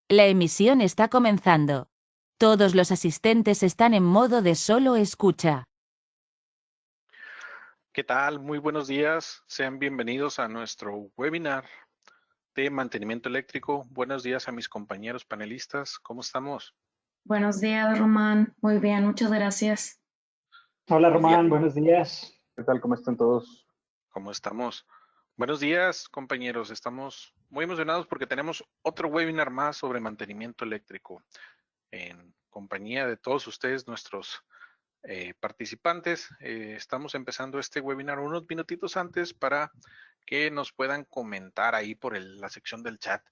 La emisión está comenzando. Todos los asistentes están en modo de solo escucha. ¿Qué tal? Muy buenos días. Sean bienvenidos a nuestro webinar de mantenimiento eléctrico. Buenos días a mis compañeros panelistas. ¿Cómo estamos? Buenos días, Román. Muy bien, muchas gracias. Hola Muy bien. Román, buenos días. ¿Qué tal? ¿Cómo están todos? ¿Cómo estamos? Buenos días, compañeros. Estamos muy emocionados porque tenemos otro webinar más sobre mantenimiento eléctrico en compañía de todos ustedes, nuestros participantes. Estamos empezando este webinar unos minutitos antes para que nos puedan comentar ahí por la sección del chat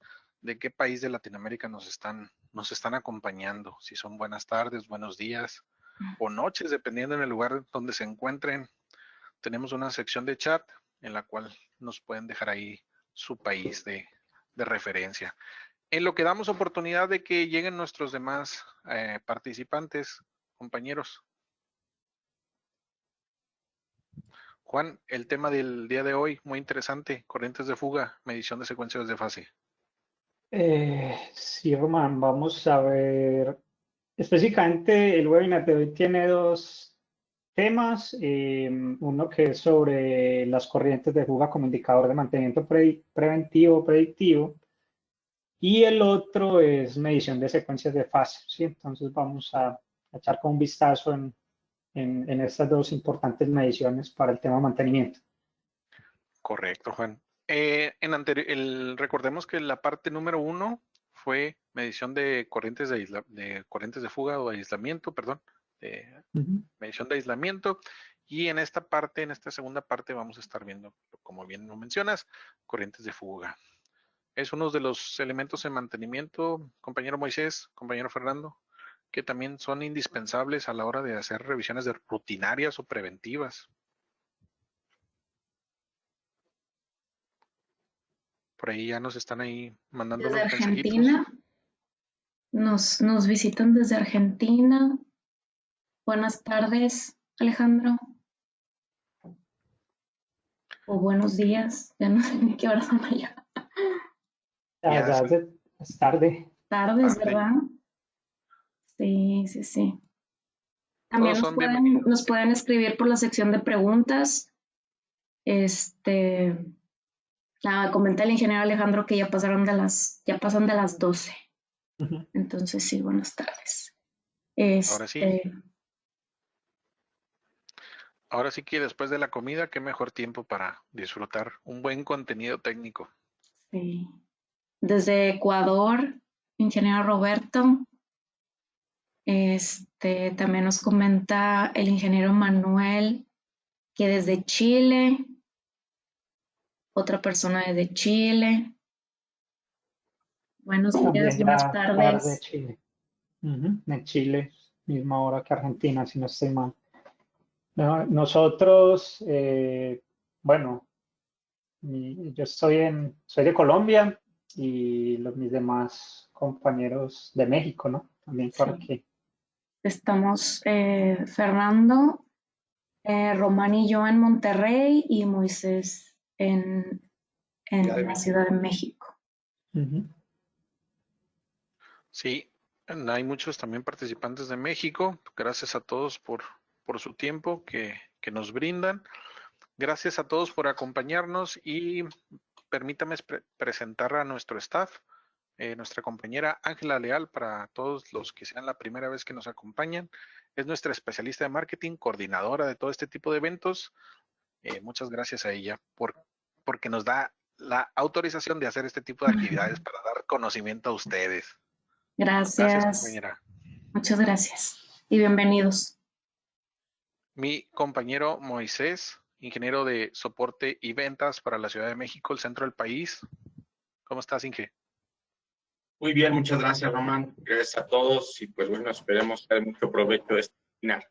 de qué país de Latinoamérica nos están acompañando. Si son buenas tardes, buenos días o noches, dependiendo en el lugar donde se encuentren. Tenemos una sección de chat en la cual nos pueden dejar ahí su país de referencia. En lo que damos oportunidad de que lleguen nuestros demás participantes, compañeros. Juan, el tema del día de hoy, muy interesante, corrientes de fuga, medición de secuencias de fase. Sí, Román, vamos a ver. Específicamente, el webinar de hoy tiene dos temas. Uno que es sobre las corrientes de fuga como indicador de mantenimiento preventivo, predictivo. Y el otro es medición de secuencias de fase. ¿Sí? Entonces vamos a echar con un vistazo en estas dos importantes mediciones para el tema mantenimiento. Correcto, Juan. Recordemos que la parte número 1 fue medición de corrientes corrientes de fuga o de aislamiento, perdón, medición de aislamiento. Y en esta parte, en esta segunda parte, vamos a estar viendo, como bien lo mencionas, corrientes de fuga. Es uno de los elementos en mantenimiento, compañero Moisés, compañero Fernando, que también son indispensables a la hora de hacer revisiones rutinarias o preventivas. Por ahí ya nos están ahí mandando Desde unos mensajitos. Argentina, nos visitan desde Argentina. Buenas tardes, Alejandro. O buenos días, ya no sé ni qué hora son allá. Ya es tarde. Tardes, ¿verdad? Sí, sí, sí. También Todos son bienvenidos. nos pueden escribir por la sección de preguntas. Comenta el ingeniero Alejandro que ya pasan de las 12. Entonces, sí, buenas tardes. Ahora sí que después de la comida, qué mejor tiempo para disfrutar un buen contenido técnico. Sí. Desde Ecuador, ingeniero Roberto. También nos comenta el ingeniero Manuel que desde Chile, otra persona desde Chile. Buenos días, buenas tardes. Tarde, Chile. En Chile, misma hora que Argentina, si no estoy mal. Nosotros, bueno, yo soy de Colombia y mis demás compañeros de México, ¿no? También por aquí. Estamos Fernando, Román y yo en Monterrey y Moisés en la Ciudad de México. Sí, hay muchos también participantes de México. Gracias a todos por su tiempo que nos brindan. Gracias a todos por acompañarnos y permítame presentar a nuestro staff. Nuestra compañera Ángela Leal, para todos los que sean la primera vez que nos acompañan, es nuestra especialista de marketing, coordinadora de todo este tipo de eventos. Muchas gracias a ella porque nos da la autorización de hacer este tipo de actividades para dar conocimiento a ustedes. Gracias, compañera. Muchas gracias y bienvenidos. Mi compañero Moisés, ingeniero de soporte y ventas para la Ciudad de México, el centro del país. ¿Cómo estás, Inge? Muy bien, muchas gracias, Román. Gracias a todos y pues bueno, esperemos tener mucho provecho de este webinar.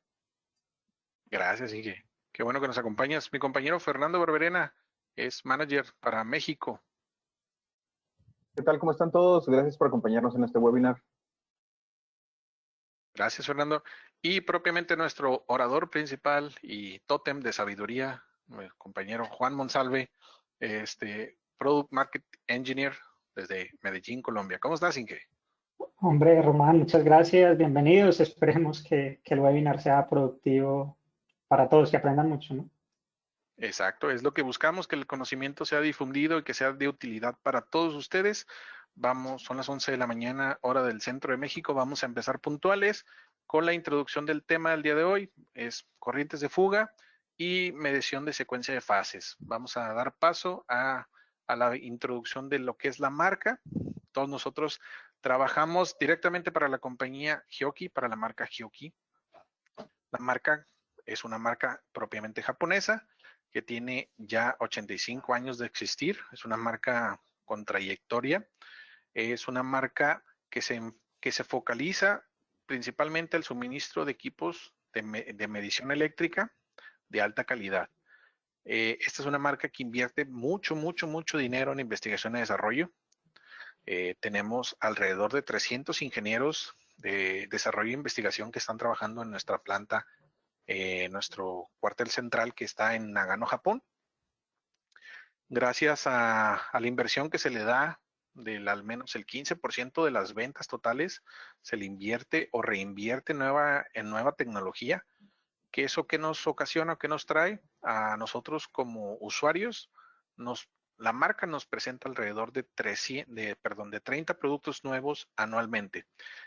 Gracias, Inge. Qué bueno que nos acompañas. Mi compañero Fernando Barberena es manager para México. ¿Qué tal? ¿Cómo están todos? Gracias por acompañarnos en este webinar. Gracias, Fernando. Y propiamente nuestro orador principal y tótem de sabiduría, mi compañero Juan Monsalve, Product Market Engineer desde Medellín, Colombia. ¿Cómo estás, Inge? Hombre, Román, muchas gracias, bienvenidos. Esperemos que el webinar sea productivo para todos, que aprendan mucho, ¿no? Exacto, es lo que buscamos, que el conocimiento sea difundido y que sea de utilidad para todos ustedes. Vamos, son las 11 de la mañana, hora del centro de México. Vamos a empezar puntuales con la introducción del tema del día de hoy. Es corrientes de fuga y medición de secuencia de fases. Vamos a dar paso a la introducción de lo que es la marca. Todos nosotros trabajamos directamente para la compañía Hioki, para la marca Hioki. La marca es una marca propiamente japonesa que tiene ya 85 años de existir. Es una marca con trayectoria. Es una marca que se focaliza principalmente al suministro de equipos de medición eléctrica de alta calidad. Esta es una marca que invierte mucho dinero en investigación y desarrollo. Tenemos alrededor de 300 ingenieros de desarrollo e investigación que están trabajando en nuestra planta, nuestro cuartel central que está en Nagano, Japón. Gracias a la inversión que se le da del al menos el 15% de las ventas totales, se le invierte o reinvierte en nueva tecnología, que eso que nos ocasiona, que nos trae a nosotros como usuarios, la marca nos presenta alrededor de 30 productos nuevos anualmente.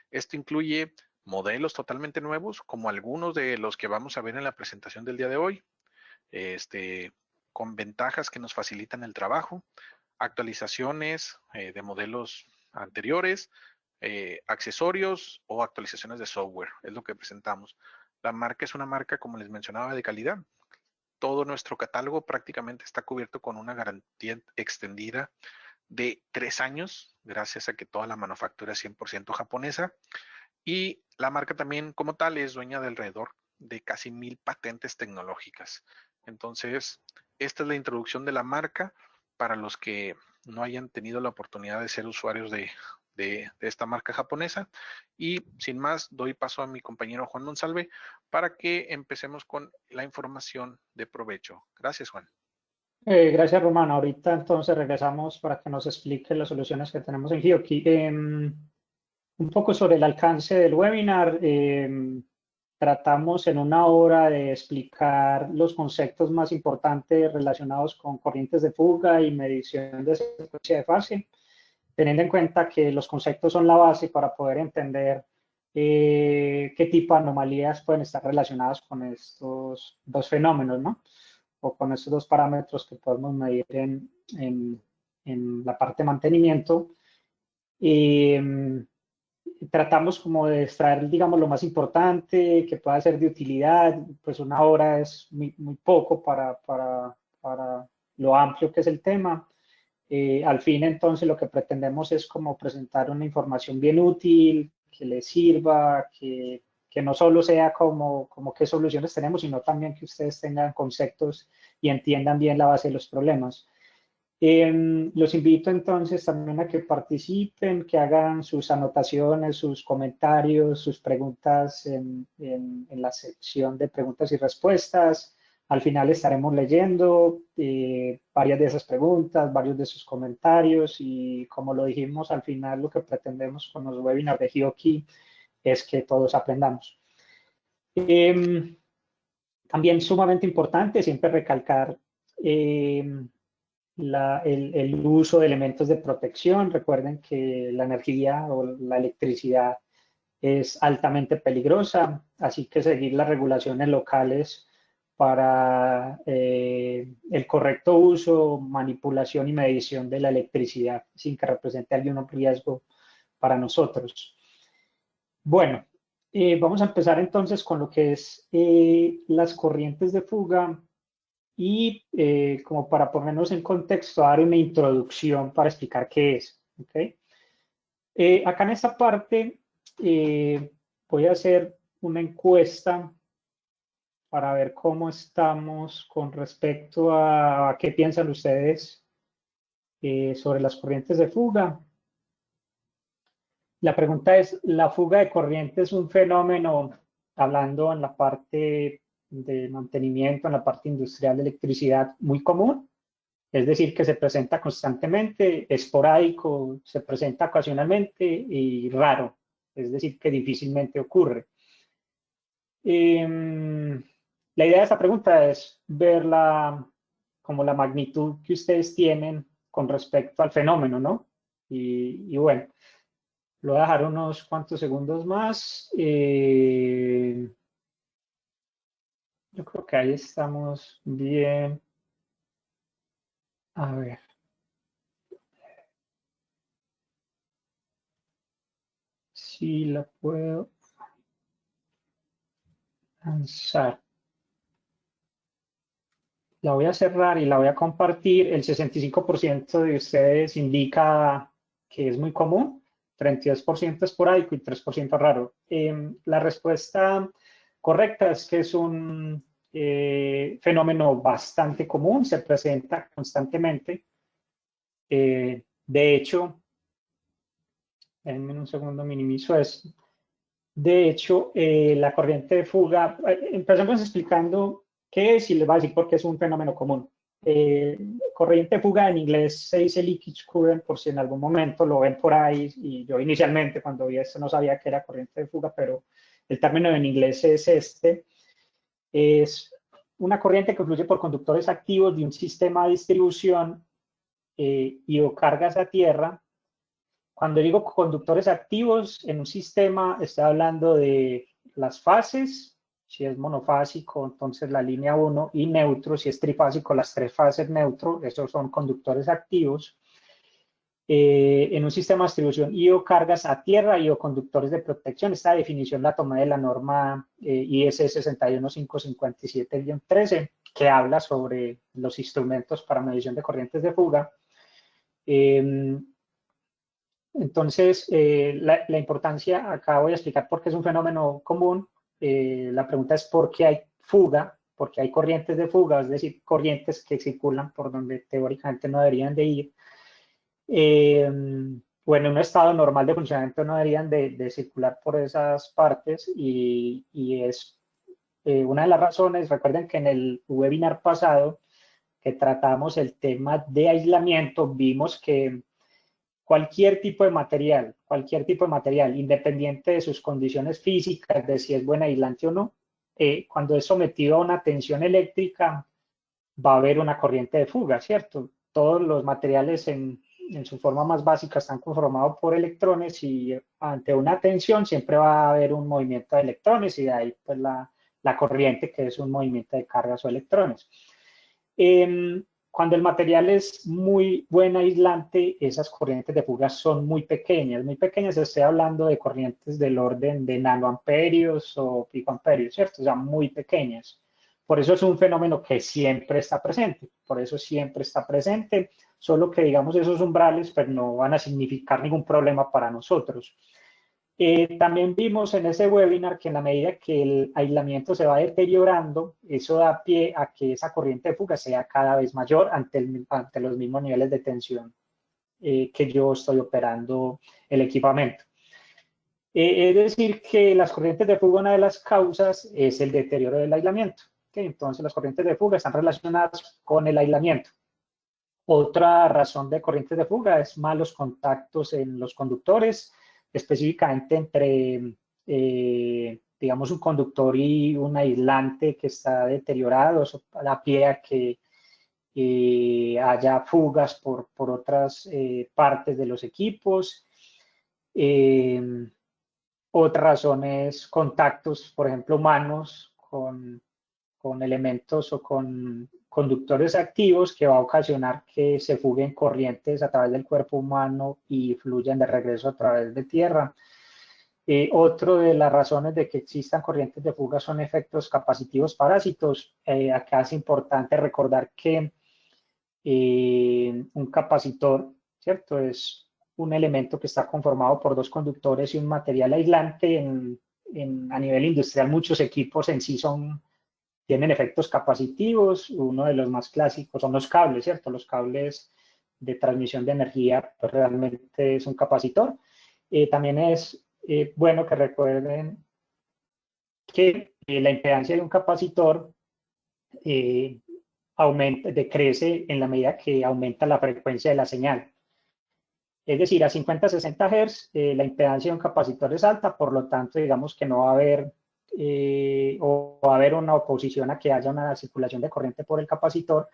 Esto incluye modelos totalmente nuevos, como algunos de los que vamos a ver en la presentación del día de hoy, con ventajas que nos facilitan el trabajo, actualizaciones de modelos anteriores, accesorios o actualizaciones de software, es lo que presentamos. La marca es una marca, como les mencionaba, de calidad. Todo nuestro catálogo prácticamente está cubierto con una garantía extendida de 3 años, gracias a que toda la manufactura es 100% japonesa. Y la marca también como tal es dueña de alrededor de casi 1000 patentes tecnológicas. Entonces, esta es la introducción de la marca para los que no hayan tenido la oportunidad de ser usuarios de esta marca japonesa. Y sin más, doy paso a mi compañero Juan Monsalve para que empecemos con la información de provecho. Gracias, Juan. Gracias, Román. Ahorita entonces regresamos para que nos explique las soluciones que tenemos en Hioki. Un poco sobre el alcance del webinar. Tratamos en una hora de explicar los conceptos más importantes relacionados con corrientes de fuga y medición de secuencia de fase, teniendo en cuenta que los conceptos son la base para poder entender qué tipo de anomalías pueden estar relacionadas con estos dos fenómenos, ¿no? O con estos dos parámetros que podemos medir en la parte de mantenimiento. Tratamos como de extraer, digamos, lo más importante que pueda ser de utilidad. Pues una hora es muy poco para lo amplio que es el tema. Al fin, entonces, lo que pretendemos es como presentar una información bien útil, que les sirva, que no solo sea como qué soluciones tenemos, sino también que ustedes tengan conceptos y entiendan bien la base de los problemas. Los invito entonces también a que participen, que hagan sus anotaciones, sus comentarios, sus preguntas en la sección de preguntas y respuestas. Al final estaremos leyendo varias de esas preguntas, varios de sus comentarios y, como lo dijimos, al final lo que pretendemos con los webinars de Hioki es que todos aprendamos. También sumamente importante siempre recalcar el uso de elementos de protección. Recuerden que la energía o la electricidad es altamente peligrosa, así que seguir las regulaciones locales para el correcto uso, manipulación y medición de la electricidad sin que represente algún riesgo para nosotros. Bueno, vamos a empezar entonces con lo que es las corrientes de fuga y como para ponernos en contexto, dar una introducción para explicar qué es. ¿Okay? Acá en esta parte voy a hacer una encuesta para ver cómo estamos con respecto a qué piensan ustedes sobre las corrientes de fuga. La pregunta es, ¿la fuga de corriente es un fenómeno, hablando en la parte de mantenimiento, en la parte industrial de electricidad, muy común? Es decir, que se presenta constantemente, esporádico, se presenta ocasionalmente y raro, es decir, que difícilmente ocurre. La idea de esta pregunta es ver como la magnitud que ustedes tienen con respecto al fenómeno, ¿no? Y bueno, lo voy a dejar unos cuantos segundos más. Yo creo que ahí estamos bien. A ver. Si la puedo lanzar. La voy a cerrar y la voy a compartir. El 65% de ustedes indica que es muy común, 32% esporádico y 3% raro. La respuesta correcta es que es un fenómeno bastante común, se presenta constantemente. De hecho, en un segundo minimizo esto. De hecho, la corriente de fuga, empezamos explicando qué es y les voy a decir por qué es un fenómeno común. Corriente de fuga en inglés se dice leakage current, por si en algún momento lo ven por ahí, y yo inicialmente cuando vi esto no sabía que era corriente de fuga, pero el término en inglés es este. Es una corriente que fluye por conductores activos de un sistema de distribución y o cargas a tierra. Cuando digo conductores activos en un sistema, estoy hablando de las fases. Si es monofásico, entonces la línea 1, y neutro, si es trifásico, las 3 fases neutro, esos son conductores activos. En un sistema de distribución y o cargas a tierra y o conductores de protección. Esta definición la tomé de la norma IS 61557-13, que habla sobre los instrumentos para medición de corrientes de fuga. Entonces, la importancia, acá voy a explicar por qué es un fenómeno común. La pregunta es por qué hay fuga, por qué hay corrientes de fuga, es decir, corrientes que circulan por donde teóricamente no deberían de ir. Bueno, en un estado normal de funcionamiento no deberían de circular por esas partes y es una de las razones. Recuerden que en el webinar pasado que tratamos el tema de aislamiento, vimos que cualquier tipo de material, independiente de sus condiciones físicas, de si es buen aislante o no, cuando es sometido a una tensión eléctrica, va a haber una corriente de fuga, ¿cierto? Todos los materiales en su forma más básica están conformados por electrones y ante una tensión siempre va a haber un movimiento de electrones y de ahí pues la corriente, que es un movimiento de cargas o electrones. Cuando el material es muy buen aislante, esas corrientes de fuga son muy pequeñas. Muy pequeñas, estoy hablando de corrientes del orden de nanoamperios o picoamperios, ¿cierto? O sea, muy pequeñas. Por eso es un fenómeno que siempre está presente. Por eso siempre está presente, solo que digamos esos umbrales pues no van a significar ningún problema para nosotros. También vimos en ese webinar que en la medida que el aislamiento se va deteriorando, eso da pie a que esa corriente de fuga sea cada vez mayor ante los mismos niveles de tensión que yo estoy operando el equipamiento. Es decir, que las corrientes de fuga, una de las causas es el deterioro del aislamiento. Entonces, las corrientes de fuga están relacionadas con el aislamiento. Otra razón de corrientes de fuga es malos contactos en los conductores, específicamente entre, digamos, un conductor y un aislante que está deteriorado. Eso da pie a que haya fugas por otras partes de los equipos. Otra razón es contactos, por ejemplo, humanos con elementos o con conductores activos, que va a ocasionar que se fuguen corrientes a través del cuerpo humano y fluyan de regreso a través de tierra. Otro de las razones de que existan corrientes de fuga son efectos capacitivos parásitos. Acá es importante recordar que un capacitor, ¿cierto? Es un elemento que está conformado por dos conductores y un material aislante. A nivel industrial, muchos equipos en sí tienen efectos capacitivos. Uno de los más clásicos son los cables, ¿cierto? Los cables de transmisión de energía pues, realmente es un capacitor. También es bueno que recuerden que la impedancia de un capacitor decrece en la medida que aumenta la frecuencia de la señal. Es decir, a 50-60 Hz la impedancia de un capacitor es alta, por lo tanto, digamos que no va a haber o va a haber una oposición a que haya una circulación de corriente por el capacitor,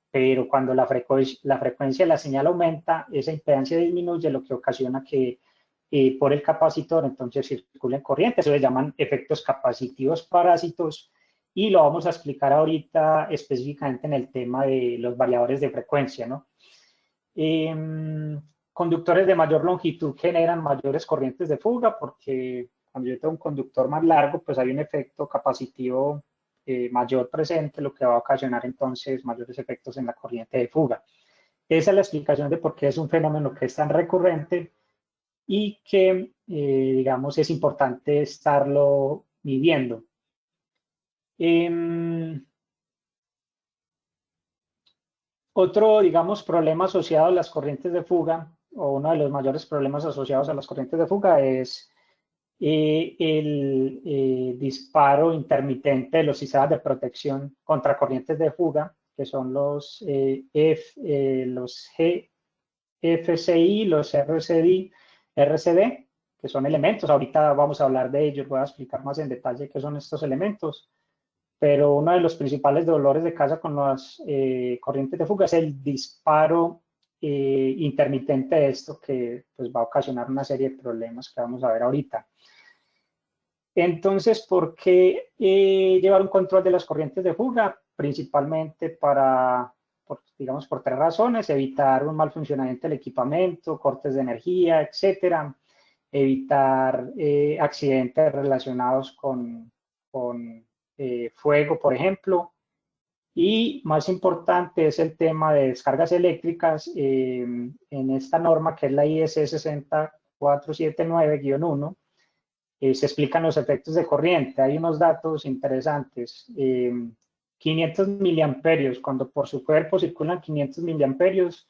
pero cuando la frecuencia de la señal aumenta, esa impedancia disminuye, lo que ocasiona que por el capacitor entonces circulen corrientes. Eso se llaman efectos capacitivos parásitos y lo vamos a explicar ahorita específicamente en el tema de los variadores de frecuencia, ¿no? Conductores de mayor longitud generan mayores corrientes de fuga porque cuando yo tengo un conductor más largo, pues hay un efecto capacitivo mayor presente, lo que va a ocasionar entonces mayores efectos en la corriente de fuga. Esa es la explicación de por qué es un fenómeno que es tan recurrente y que, digamos, es importante estarlo midiendo. Otro, digamos, problema asociado a las corrientes de fuga, o uno de los mayores problemas asociados a las corrientes de fuga es el disparo intermitente de los sistemas de protección contra corrientes de fuga, que son los GFCI, los RCD, que son elementos. Ahorita vamos a hablar de ellos, voy a explicar más en detalle qué son estos elementos. Pero uno de los principales dolores de cabeza con las corrientes de fuga es el disparo intermitente de esto, que pues, va a ocasionar una serie de problemas que vamos a ver ahorita. Entonces, ¿por qué llevar un control de las corrientes de fuga? Principalmente digamos, por 3 razones: evitar un mal funcionamiento del equipamiento, cortes de energía, etcétera, evitar accidentes relacionados con fuego, por ejemplo, y más importante es el tema de descargas eléctricas. En esta norma, que es la IEC 60479-1, se explican los efectos de corriente. Hay unos datos interesantes. 500 miliamperios, cuando por su cuerpo circulan 500 miliamperios,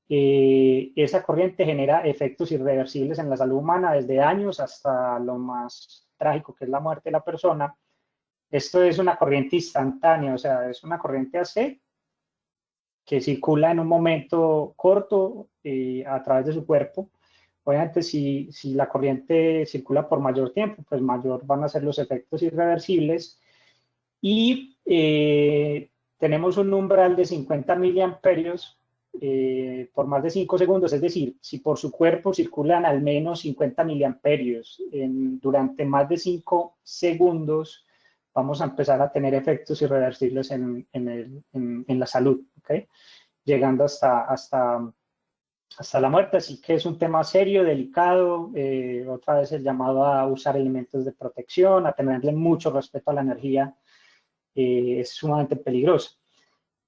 esa corriente genera efectos irreversibles en la salud humana, desde daños hasta lo más trágico, que es la muerte de la persona. Esto es una corriente instantánea, o sea, es una corriente AC que circula en un momento corto a través de su cuerpo. Obviamente, si la corriente circula por mayor tiempo, pues mayor van a ser los efectos irreversibles. Y tenemos un umbral de 50 miliamperios por más de 5 segundos, es decir, si por su cuerpo circulan al menos 50 miliamperios durante más de 5 segundos, vamos a empezar a tener efectos irreversibles en la salud, ¿okay? Llegando hasta la muerte. Así que es un tema serio, delicado. Otra vez el llamado a usar elementos de protección, a tenerle mucho respeto a la energía, es sumamente peligroso.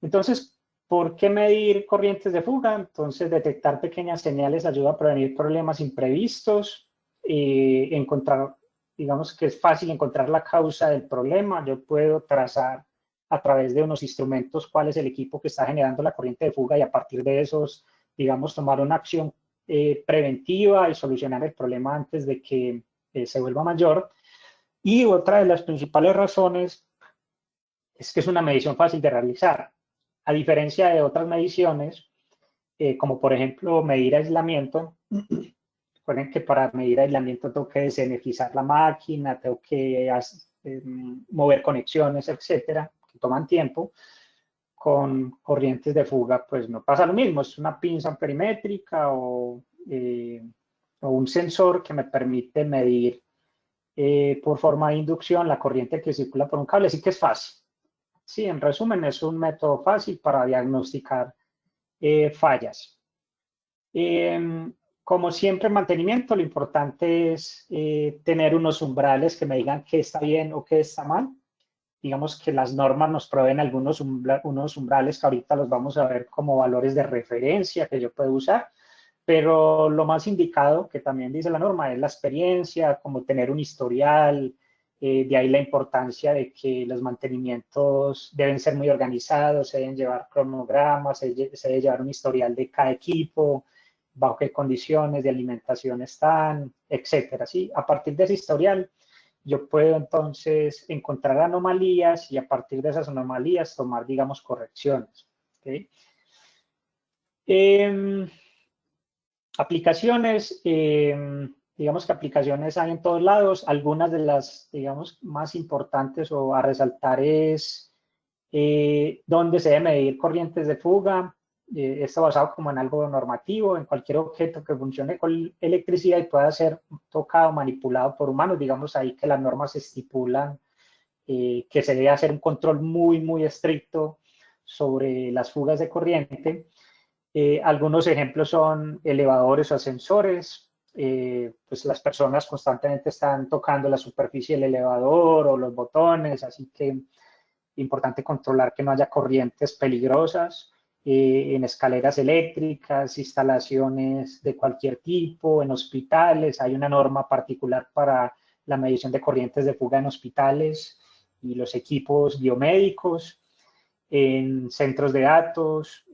Entonces, ¿por qué medir corrientes de fuga? Entonces, detectar pequeñas señales ayuda a prevenir problemas imprevistos, encontrar, digamos que es fácil encontrar la causa del problema. Yo puedo trazar a través de unos instrumentos cuál es el equipo que está generando la corriente de fuga y a partir de esos, digamos, tomar una acción preventiva y solucionar el problema antes de que se vuelva mayor. Y otra de las principales razones es que es una medición fácil de realizar. A diferencia de otras mediciones, como por ejemplo medir aislamiento. Recuerden que para medir aislamiento tengo que desenergizar la máquina, tengo que mover conexiones, etcétera, que toman tiempo. Con corrientes de fuga, pues no pasa lo mismo. Es una pinza amperímétrica o un sensor que me permite medir por forma de inducción la corriente que circula por un cable. Así que es fácil. Sí, en resumen, es un método fácil para diagnosticar fallas. Como siempre en mantenimiento, lo importante es tener unos umbrales que me digan qué está bien o qué está mal. Digamos que las normas nos proveen unos umbrales que ahorita los vamos a ver como valores de referencia que yo puedo usar, pero lo más indicado, que también dice la norma, es la experiencia, como tener un historial. De ahí la importancia de que los mantenimientos deben ser muy organizados, se deben llevar cronogramas, se debe llevar un historial de cada equipo, bajo qué condiciones de alimentación están, etcétera. ¿Sí? A partir de ese historial, yo puedo entonces encontrar anomalías y a partir de esas anomalías tomar, digamos, correcciones. ¿Okay? Aplicaciones, digamos que aplicaciones hay en todos lados. Algunas de las, digamos, más importantes o a resaltar es dónde se debe medir corrientes de fuga. Esto basado como en algo normativo, en cualquier objeto que funcione con electricidad y pueda ser tocado, manipulado por humanos. Digamos ahí que las normas estipulan que se debe hacer un control muy estricto sobre las fugas de corriente. Algunos ejemplos son elevadores o ascensores. Pues las personas constantemente están tocando la superficie del elevador o los botones, así que importante controlar que no haya corrientes peligrosas. En escaleras eléctricas, instalaciones de cualquier tipo, en hospitales. Hay una norma particular para la medición de corrientes de fuga en hospitales y los equipos biomédicos, en centros de datos.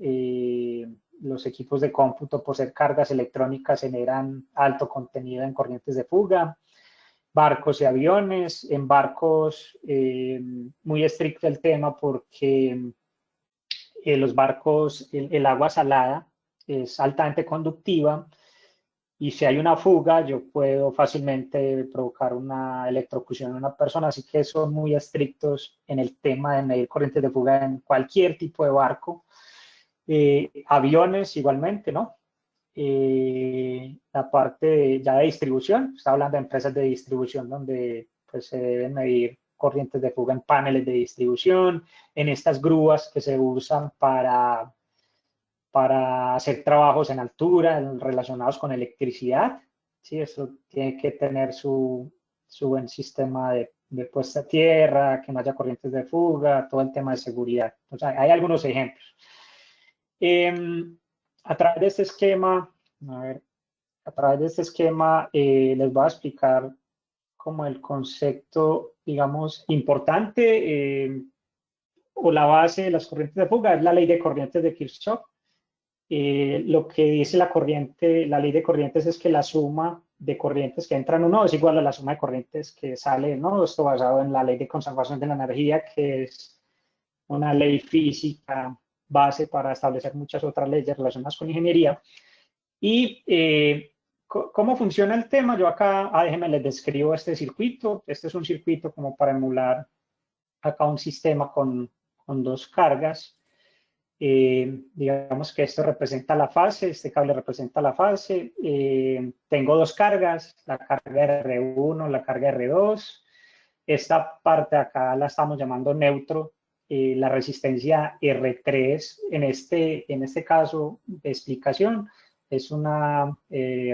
Los equipos de cómputo, por ser cargas electrónicas, generan alto contenido en corrientes de fuga. Barcos y aviones. En barcos, muy estricto el tema porque los barcos, el agua salada es altamente conductiva y si hay una fuga yo puedo fácilmente provocar una electrocución en una persona, así que son muy estrictos en el tema de medir corrientes de fuga en cualquier tipo de barco. Aviones igualmente, ¿no? La parte ya de distribución, está hablando de empresas de distribución donde pues se deben medir corrientes de fuga en paneles de distribución, en estas grúas que se usan para hacer trabajos en altura relacionados con electricidad. Sí, eso tiene que tener su buen sistema de puesta a tierra, que no haya corrientes de fuga, todo el tema de seguridad. O sea, hay algunos ejemplos. A través de este esquema, les voy a explicar como el concepto, digamos, importante o la base de las corrientes de fuga es la ley de corrientes de Kirchhoff. Lo que dice la ley de corrientes es que la suma de corrientes que entran en un nodo es igual a la suma de corrientes que sale del nodo. Esto basado en la ley de conservación de la energía, que es una ley física base para establecer muchas otras leyes relacionadas con ingeniería. Y ¿cómo funciona el tema? Yo acá, déjenme les describo este circuito. Este es un circuito como para emular acá un sistema con dos cargas. Digamos que esto representa la fase, este cable representa la fase. Tengo dos cargas, la carga R1, la carga R2. Esta parte de acá la estamos llamando neutro. La resistencia R3 en este caso de explicación es una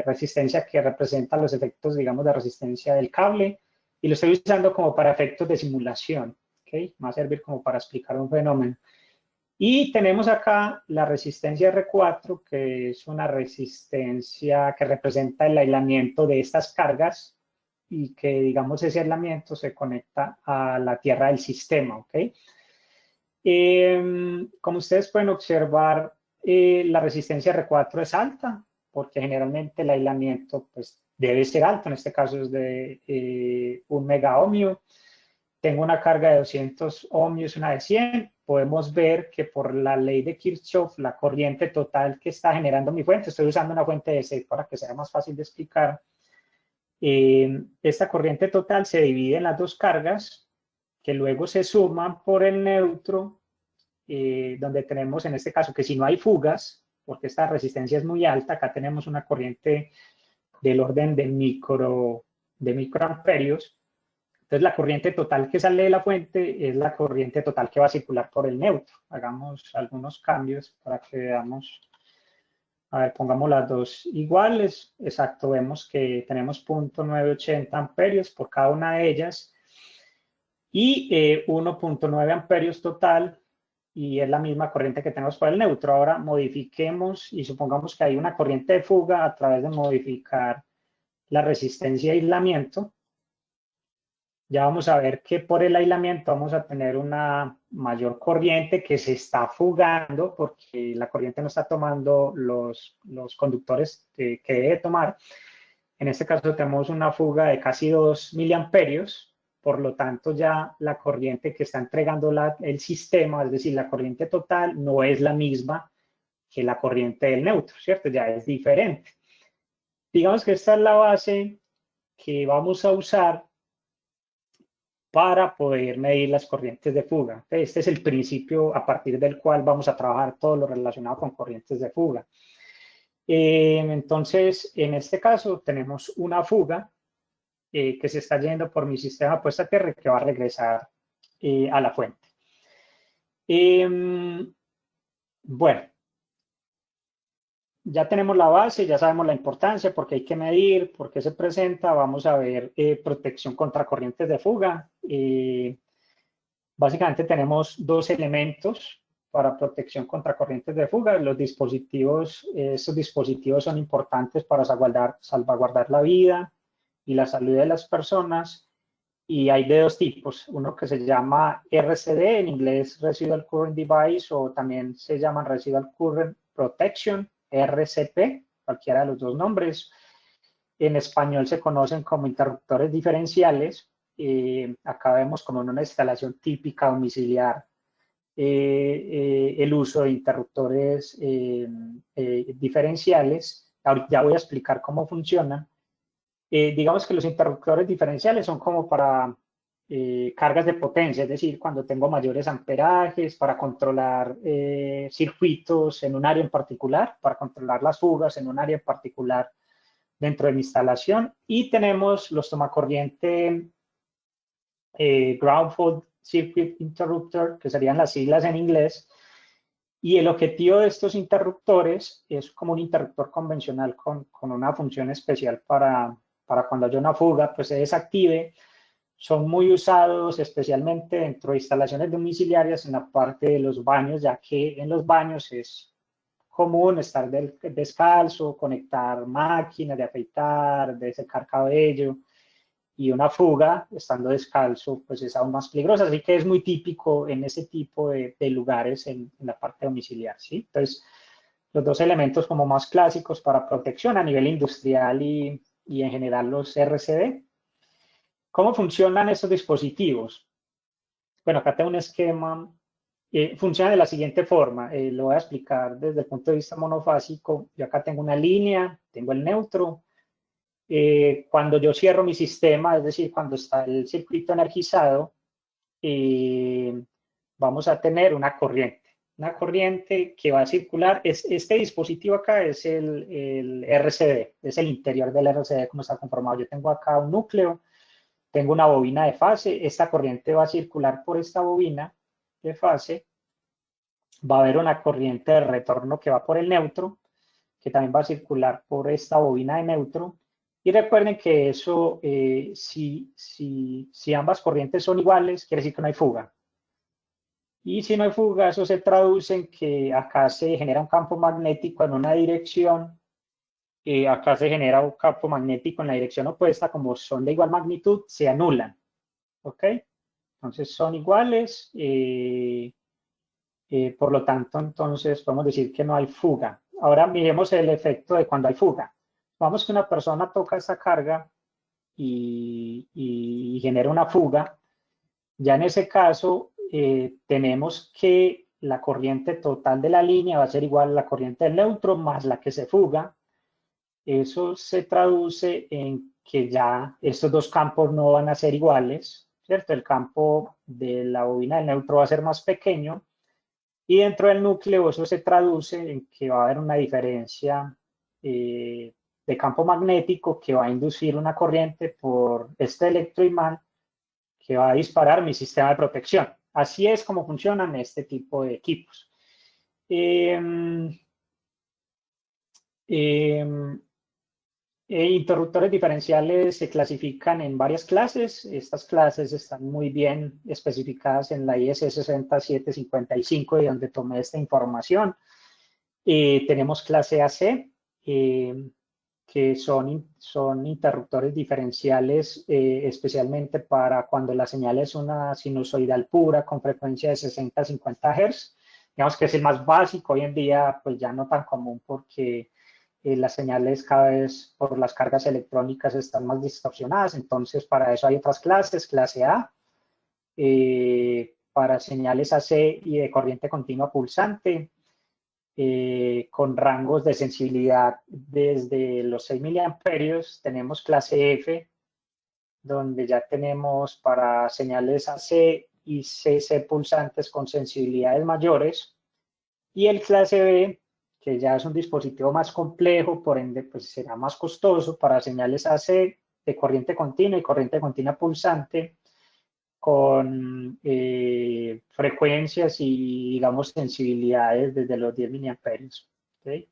resistencia que representa los efectos, digamos, de resistencia del cable, y lo estoy usando como para efectos de simulación, ¿okay? Va a servir como para explicar un fenómeno. Y tenemos acá la resistencia R4, que es una resistencia que representa el aislamiento de estas cargas y que, digamos, ese aislamiento se conecta a la tierra del sistema, ¿ok? Como ustedes pueden observar, la resistencia R4 es alta porque generalmente el aislamiento pues, debe ser alto. En este caso es de 1 megaohmio. Tengo una carga de 200 ohmios, una de 100. Podemos ver que por la ley de Kirchhoff, la corriente total que está generando mi fuente, estoy usando una fuente DC para que sea más fácil de explicar. Esta corriente total se divide en las dos cargas, que luego se suman por el neutro, donde tenemos en este caso que si no hay fugas, porque esta resistencia es muy alta, acá tenemos una corriente del orden de microamperios. Entonces la corriente total que sale de la fuente es la corriente total que va a circular por el neutro. Hagamos algunos cambios para que veamos. A ver, pongamos las dos iguales. Exacto, vemos que tenemos 0.980 amperios por cada una de ellas y 1.9 amperios total, y es la misma corriente que tenemos por el neutro. Ahora modifiquemos y supongamos que hay una corriente de fuga a través de modificar la resistencia de aislamiento. Ya vamos a ver que por el aislamiento vamos a tener una mayor corriente que se está fugando porque la corriente no está tomando los conductores que debe tomar. En este caso tenemos una fuga de casi 2 miliamperios, por lo tanto ya la corriente que está entregando el sistema, es decir, la corriente total, no es la misma que la corriente del neutro, ¿cierto? Ya es diferente. digamos que esta es la base que vamos a usar para poder medir las corrientes de fuga. Este es el principio a partir del cual vamos a trabajar todo lo relacionado con corrientes de fuga. Entonces, en este caso tenemos una fuga que se está yendo por mi sistema puesta a tierra que va a regresar a la fuente. Bueno, ya tenemos la base, ya sabemos la importancia, por qué hay que medir, por qué se presenta. Vamos a ver protección contra corrientes de fuga. Básicamente tenemos dos elementos para protección contra corrientes de fuga. Los dispositivos, estos dispositivos son importantes para salvaguardar la vida y la salud de las personas. Y hay de dos tipos, uno que se llama RCD, en inglés Residual Current Device, o también se llaman Residual Current Protection, RCP, cualquiera de los dos nombres. En español se conocen como interruptores diferenciales. Acá vemos como en una instalación típica domiciliar el uso de interruptores diferenciales. Ahorita ya voy a explicar cómo funcionan. Digamos que los interruptores diferenciales son como para cargas de potencia, es decir, cuando tengo mayores amperajes, para controlar circuitos en un área en particular, para controlar las fugas en un área en particular dentro de mi instalación. Y tenemos los tomacorriente Ground Fault Circuit Interrupter, que serían las siglas en inglés. Y el objetivo de estos interruptores es como un interruptor convencional con una función especial para cuando haya una fuga, pues se desactive. Son muy usados especialmente dentro de instalaciones domiciliarias en la parte de los baños, ya que en los baños es común estar descalzo, conectar máquinas de afeitar, de secar cabello, y una fuga estando descalzo pues es aún más peligrosa, así que es muy típico en ese tipo de lugares en la parte domiciliar, ¿sí? Entonces, los dos elementos como más clásicos para protección a nivel industrial y en general los RCD. ¿Cómo funcionan estos dispositivos? Bueno, acá tengo un esquema. Funciona de la siguiente forma. Lo voy a explicar desde el punto de vista monofásico. Yo acá tengo una línea, tengo el neutro. Cuando yo cierro mi sistema, es decir, cuando está el circuito energizado, vamos a tener una corriente que va a circular. Este dispositivo acá es el RCD, es el interior del RCD como está conformado. Yo tengo acá un núcleo, tengo una bobina de fase, esta corriente va a circular por esta bobina de fase, va a haber una corriente de retorno que va por el neutro, que también va a circular por esta bobina de neutro. Y recuerden que eso, si ambas corrientes son iguales, quiere decir que no hay fuga. Y si no hay fuga, eso se traduce en que acá se genera un campo magnético en una dirección, acá se genera un campo magnético en la dirección opuesta, como son de igual magnitud, se anulan. ¿Ok? Entonces son iguales, por lo tanto, entonces podemos decir que no hay fuga. Ahora miremos el efecto de cuando hay fuga. Vamos que una persona toca esa carga y genera una fuga. Ya en ese caso, tenemos que la corriente total de la línea va a ser igual a la corriente del neutro más la que se fuga. Eso se traduce en que ya estos dos campos no van a ser iguales, ¿cierto? El campo de la bobina del neutro va a ser más pequeño y dentro del núcleo eso se traduce en que va a haber una diferencia de campo magnético que va a inducir una corriente por este electroimán que va a disparar mi sistema de protección. Así es como funcionan este tipo de equipos. Interruptores diferenciales se clasifican en varias clases. Estas clases están muy bien especificadas en la IS 6755, de donde tomé esta información. Tenemos clase AC, que son interruptores diferenciales especialmente para cuando la señal es una sinusoidal pura con frecuencia de 60 a 50 Hz. Digamos que es el más básico. Hoy en día pues ya no tan común porque las señales cada vez por las cargas electrónicas están más distorsionadas. Entonces para eso hay otras clases, clase A, para señales AC y de corriente continua pulsante. con rangos de sensibilidad desde los 6 miliamperios. Tenemos clase F, donde ya tenemos para señales AC y CC pulsantes con sensibilidades mayores, y el clase B, que ya es un dispositivo más complejo, por ende pues será más costoso para señales AC de corriente continua y corriente continua pulsante, con frecuencias y, digamos, sensibilidades desde los 10 miliamperios. ¿Okay?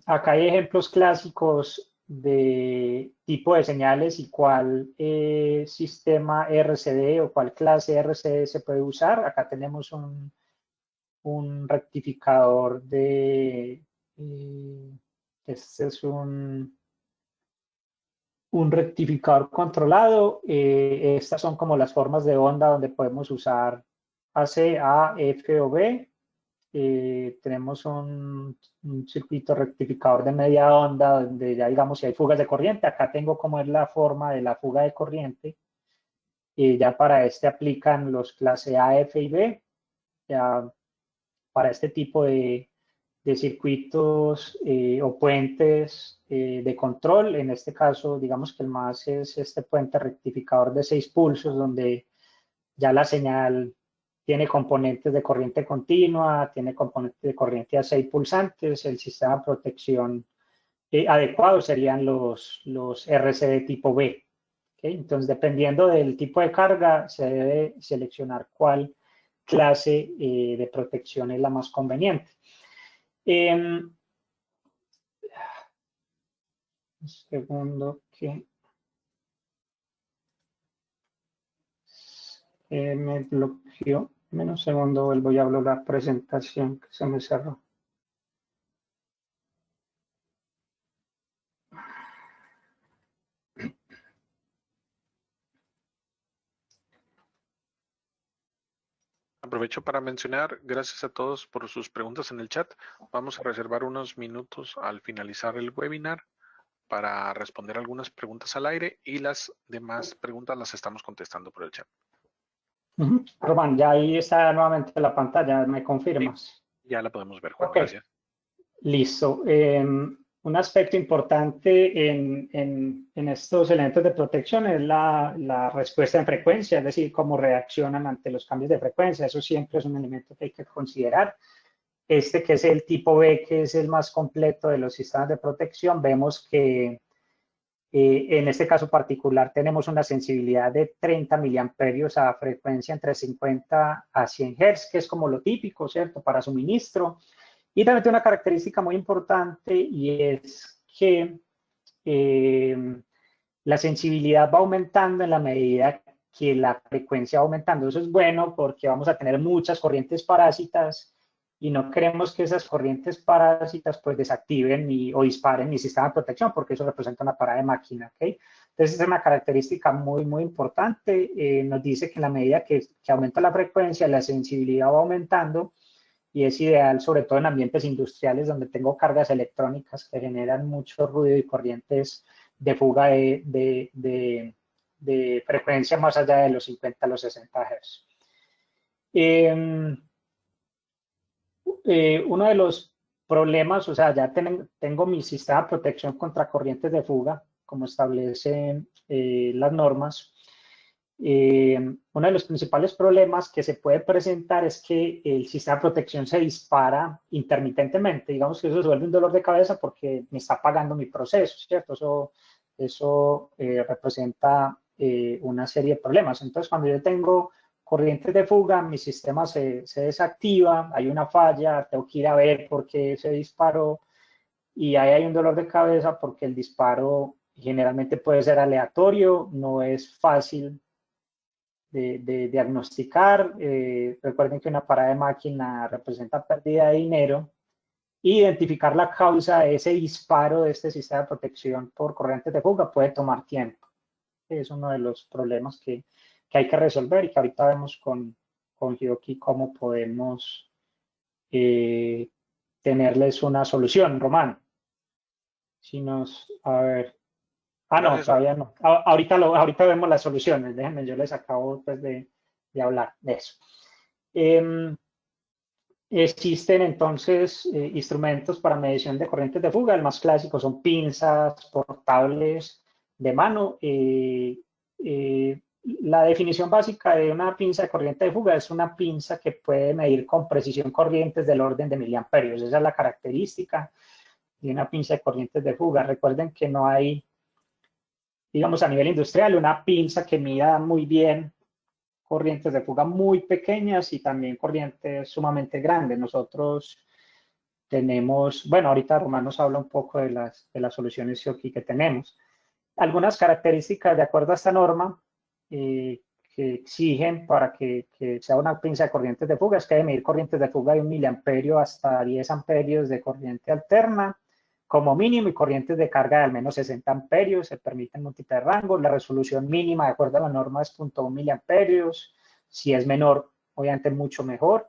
Acá hay ejemplos clásicos de tipo de señales y cuál sistema RCD o cuál clase RCD se puede usar. Acá tenemos un rectificador de... este es un rectificador controlado. Estas son como las formas de onda donde podemos usar AC, A, F o B. Tenemos un circuito rectificador de media onda donde ya digamos si hay fugas de corriente. Acá tengo como es la forma de la fuga de corriente. Ya para este aplican los clase A, F y B. Ya para este tipo de circuitos o puentes de control. En este caso, digamos que el más es este puente rectificador de 6 pulsos, donde ya la señal tiene componentes de corriente continua, tiene componentes de corriente a 6 pulsantes. El sistema de protección adecuado serían los RCD tipo B. ¿Okay? Entonces, dependiendo del tipo de carga, se debe seleccionar cuál clase de protección es la más conveniente. Un segundo que me bloqueó. Menos segundo, vuelvo y hablo la presentación que se me cerró. Aprovecho para mencionar, gracias a todos por sus preguntas en el chat. Vamos a reservar unos minutos al finalizar el webinar para responder algunas preguntas al aire y las demás preguntas las estamos contestando por el chat. Román, ya ahí está nuevamente la pantalla, ¿me confirmas? Sí, ya la podemos ver, Juan, okay. Gracias. Listo. Un aspecto importante en estos elementos de protección es la respuesta en frecuencia, es decir, cómo reaccionan ante los cambios de frecuencia. Eso siempre es un elemento que hay que considerar. Este que es el tipo B, que es el más completo de los sistemas de protección, vemos que en este caso particular tenemos una sensibilidad de 30 miliamperios a frecuencia entre 50 a 100 Hz, que es como lo típico, ¿cierto?, para suministro. Y también tiene una característica muy importante y es que la sensibilidad va aumentando en la medida que la frecuencia va aumentando. Eso es bueno porque vamos a tener muchas corrientes parásitas y no queremos que esas corrientes parásitas pues desactiven o disparen mi sistema de protección, porque eso representa una parada de máquina. ¿Okay? Entonces es una característica muy, muy importante. Nos dice que en la medida que aumenta la frecuencia, la sensibilidad va aumentando, y es ideal sobre todo en ambientes industriales donde tengo cargas electrónicas que generan mucho ruido y corrientes de fuga de frecuencia más allá de los 50 a los 60 Hz. Uno de los problemas, o sea, ya tengo mi sistema de protección contra corrientes de fuga, como establecen las normas. Uno de los principales problemas que se puede presentar es que el sistema de protección se dispara intermitentemente. Digamos que eso se vuelve un dolor de cabeza porque me está apagando mi proceso, ¿cierto? Eso representa una serie de problemas. Entonces, cuando yo tengo corrientes de fuga, mi sistema se desactiva, hay una falla, tengo que ir a ver por qué se disparó, y ahí hay un dolor de cabeza porque el disparo generalmente puede ser aleatorio, no es fácil de diagnosticar. Recuerden que una parada de máquina representa pérdida de dinero. Identificar la causa de ese disparo de este sistema de protección por corrientes de fuga puede tomar tiempo. Es uno de los problemas que hay que resolver y que ahorita vemos con Hioki cómo podemos tenerles una solución. Román, si a ver. No, todavía no. Ahorita vemos las soluciones. Déjenme, yo les acabo pues, de hablar de eso. Existen entonces instrumentos para medición de corrientes de fuga. El más clásico son pinzas portables de mano. La definición básica de una pinza de corriente de fuga es una pinza que puede medir con precisión corrientes del orden de miliamperios. Esa es la característica de una pinza de corrientes de fuga. Recuerden que no hay, digamos, a nivel industrial, una pinza que mida muy bien corrientes de fuga muy pequeñas y también corrientes sumamente grandes. Nosotros tenemos, bueno, ahorita Román nos habla un poco de las soluciones Shoki que tenemos. Algunas características de acuerdo a esta norma que exigen para que sea una pinza de corrientes de fuga es que debe medir corrientes de fuga de 1 miliamperio hasta 10 amperios de corriente alterna como mínimo y corrientes de carga de al menos 60 amperios, se permiten múltiples rangos, la resolución mínima de acuerdo a la norma es 0.1 miliamperios, si es menor, obviamente mucho mejor,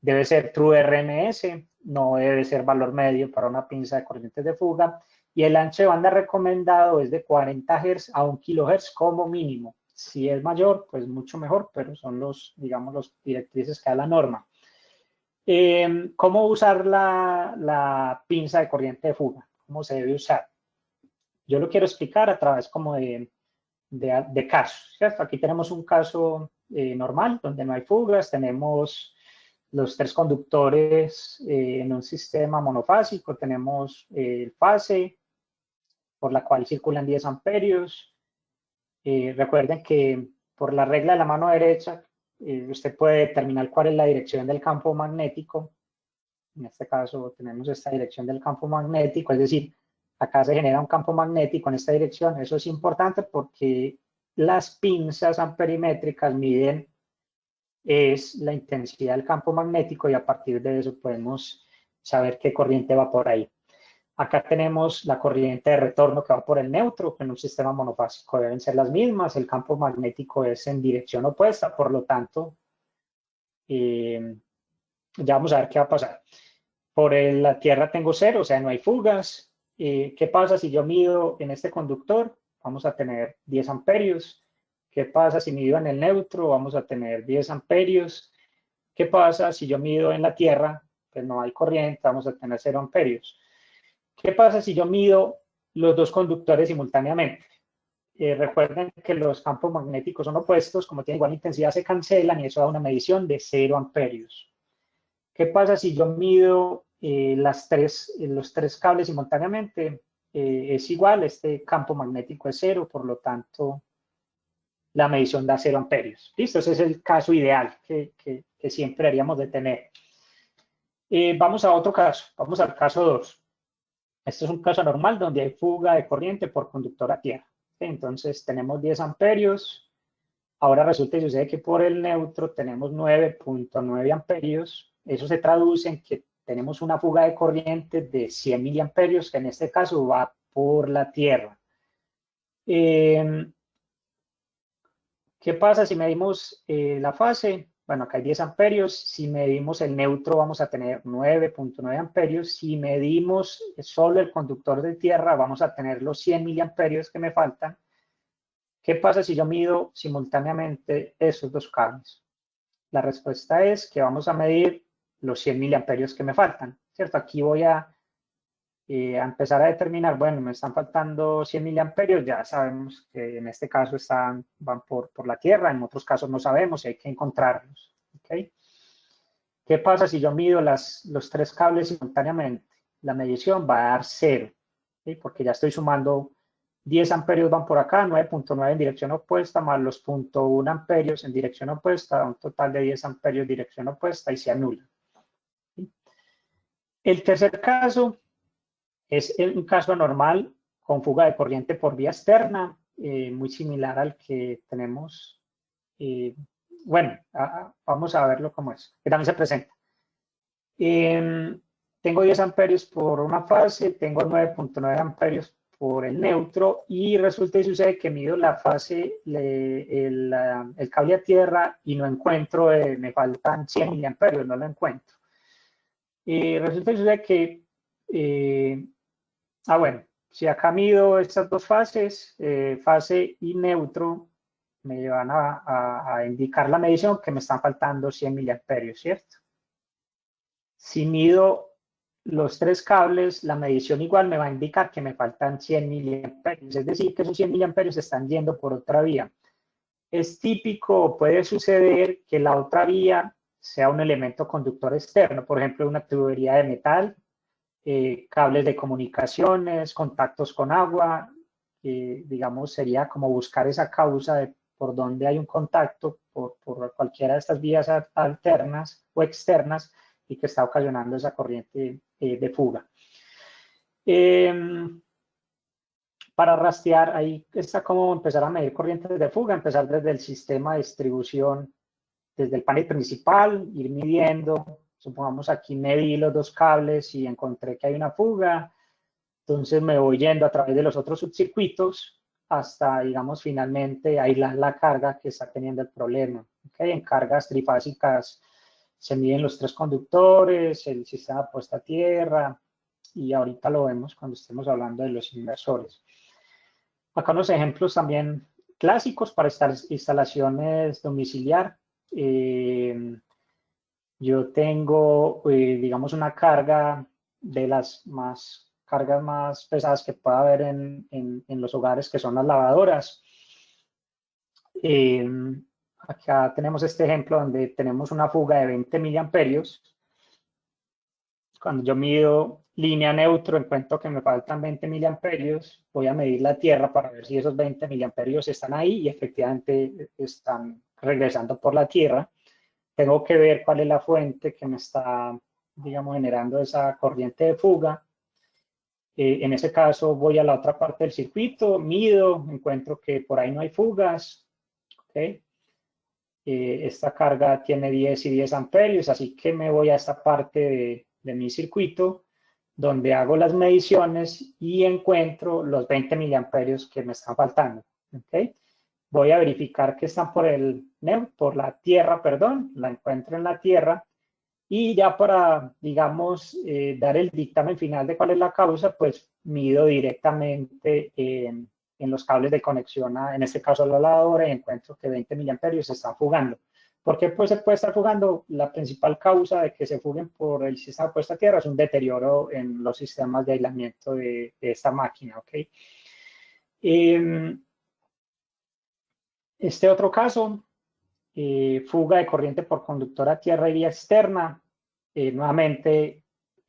debe ser true RMS, no debe ser valor medio para una pinza de corrientes de fuga, y el ancho de banda recomendado es de 40 Hz a 1 kHz como mínimo. Si es mayor, pues mucho mejor, pero son los, digamos, los directrices que da la norma. ¿Cómo usar la pinza de corriente de fuga? ¿Cómo se debe usar? Yo lo quiero explicar a través como de casos, ¿cierto? Aquí tenemos un caso normal, donde no hay fugas, tenemos los 3 conductores en un sistema monofásico, tenemos el fase, por la cual circulan 10 amperios. Recuerden que por la regla de la mano derecha, usted puede determinar cuál es la dirección del campo magnético. En este caso tenemos esta dirección del campo magnético, es decir, acá se genera un campo magnético en esta dirección. Eso es importante porque las pinzas amperimétricas miden es la intensidad del campo magnético y a partir de eso podemos saber qué corriente va por ahí. Acá tenemos la corriente de retorno que va por el neutro, que en un sistema monofásico deben ser las mismas, el campo magnético es en dirección opuesta, por lo tanto, ya vamos a ver qué va a pasar. Por la Tierra tengo 0, o sea, no hay fugas. ¿Qué pasa si yo mido en este conductor? Vamos a tener 10 amperios. ¿Qué pasa si mido en el neutro? Vamos a tener 10 amperios. ¿Qué pasa si yo mido en la Tierra? Pues no hay corriente, vamos a tener 0 amperios. ¿Qué pasa si yo mido los 2 conductores simultáneamente? Recuerden que los campos magnéticos son opuestos, como tienen igual intensidad se cancelan y eso da una medición de 0 amperios. ¿Qué pasa si yo mido los 3 cables simultáneamente? Es igual, este campo magnético es 0, por lo tanto la medición da 0 amperios. ¿Listo? Ese es el caso ideal que siempre haríamos de tener. Vamos a otro caso, vamos al caso 2. Este es un caso normal donde hay fuga de corriente por conductor a tierra. Entonces tenemos 10 amperios. Ahora resulta y sucede que por el neutro tenemos 9.9 amperios. Eso se traduce en que tenemos una fuga de corriente de 100 miliamperios, que en este caso va por la tierra. ¿Qué pasa si medimos la fase? Bueno, acá hay 10 amperios. Si medimos el neutro vamos a tener 9.9 amperios. Si medimos solo el conductor de tierra vamos a tener los 100 miliamperios que me faltan. ¿Qué pasa si yo mido simultáneamente esos 2 cables? La respuesta es que vamos a medir los 100 miliamperios que me faltan, ¿cierto? Aquí voy a empezar a determinar, bueno, me están faltando 100 miliamperios, ya sabemos que en este caso van por la Tierra, en otros casos no sabemos y hay que encontrarlos, ¿ok? ¿Qué pasa si yo mido los 3 cables simultáneamente? La medición va a dar 0, ¿sí? Porque ya estoy sumando 10 amperios van por acá, 9.9 en dirección opuesta, más los 0.1 amperios en dirección opuesta, un total de 10 amperios en dirección opuesta y se anula. ¿Sí? El tercer caso es un caso anormal con fuga de corriente por vía externa, muy similar al que tenemos. Bueno, vamos a verlo como es, que también se presenta. Tengo 10 amperios por una fase, tengo 9.9 amperios por el neutro y resulta y sucede que mido la fase, el cable a tierra y no encuentro, me faltan 100 miliamperios, no lo encuentro. Resulta y sucede que, bueno, si acá mido estas 2 fases, fase y neutro, me van a indicar la medición que me están faltando 100 miliamperios, ¿cierto? Si mido los 3 cables, la medición igual me va a indicar que me faltan 100 miliamperios, es decir, que esos 100 miliamperios están yendo por otra vía. Es típico, puede suceder que la otra vía sea un elemento conductor externo, por ejemplo, una tubería de metal, cables de comunicaciones, contactos con agua, digamos, sería como buscar esa causa de por donde hay un contacto por cualquiera de estas vías alternas o externas y que está ocasionando esa corriente de fuga. Para rastrear, ahí está cómo empezar a medir corrientes de fuga, empezar desde el sistema de distribución, desde el panel principal, ir midiendo. Supongamos aquí medí los 2 cables y encontré que hay una fuga, entonces me voy yendo a través de los otros subcircuitos hasta, digamos, finalmente aislar la carga que está teniendo el problema. ¿Okay? En cargas trifásicas se miden los 3 conductores, el sistema de puesta a tierra, y ahorita lo vemos cuando estemos hablando de los inversores. Acá unos ejemplos también clásicos para estas instalaciones domiciliar. Yo tengo, digamos, una carga de las cargas más pesadas que pueda haber en los hogares, que son las lavadoras. Acá tenemos este ejemplo donde tenemos una fuga de 20 miliamperios. Cuando yo mido línea neutro, encuentro que me faltan 20 miliamperios, voy a medir la tierra para ver si esos 20 miliamperios están ahí y efectivamente están regresando por la tierra. Tengo que ver cuál es la fuente que me está, digamos, generando esa corriente de fuga. En ese caso voy a la otra parte del circuito, mido, encuentro que por ahí no hay fugas. ¿Okay? Esta carga tiene 10 y 10 amperios, así que me voy a esta parte de mi circuito donde hago las mediciones y encuentro los 20 miliamperios que me están faltando. ¿Okay? Voy a verificar que están por la tierra, perdón, la encuentro en la tierra, y ya para, digamos, dar el dictamen final de cuál es la causa, pues mido directamente en los cables de conexión, en este caso a la lavadora, y encuentro que 20 miliamperios se están fugando. ¿Por qué pues, se puede estar fugando? La principal causa de que se fuguen por el sistema de puesta a tierra es un deterioro en los sistemas de aislamiento de esta máquina. ¿Okay? Este otro caso, fuga de corriente por conductor a tierra y vía externa. Nuevamente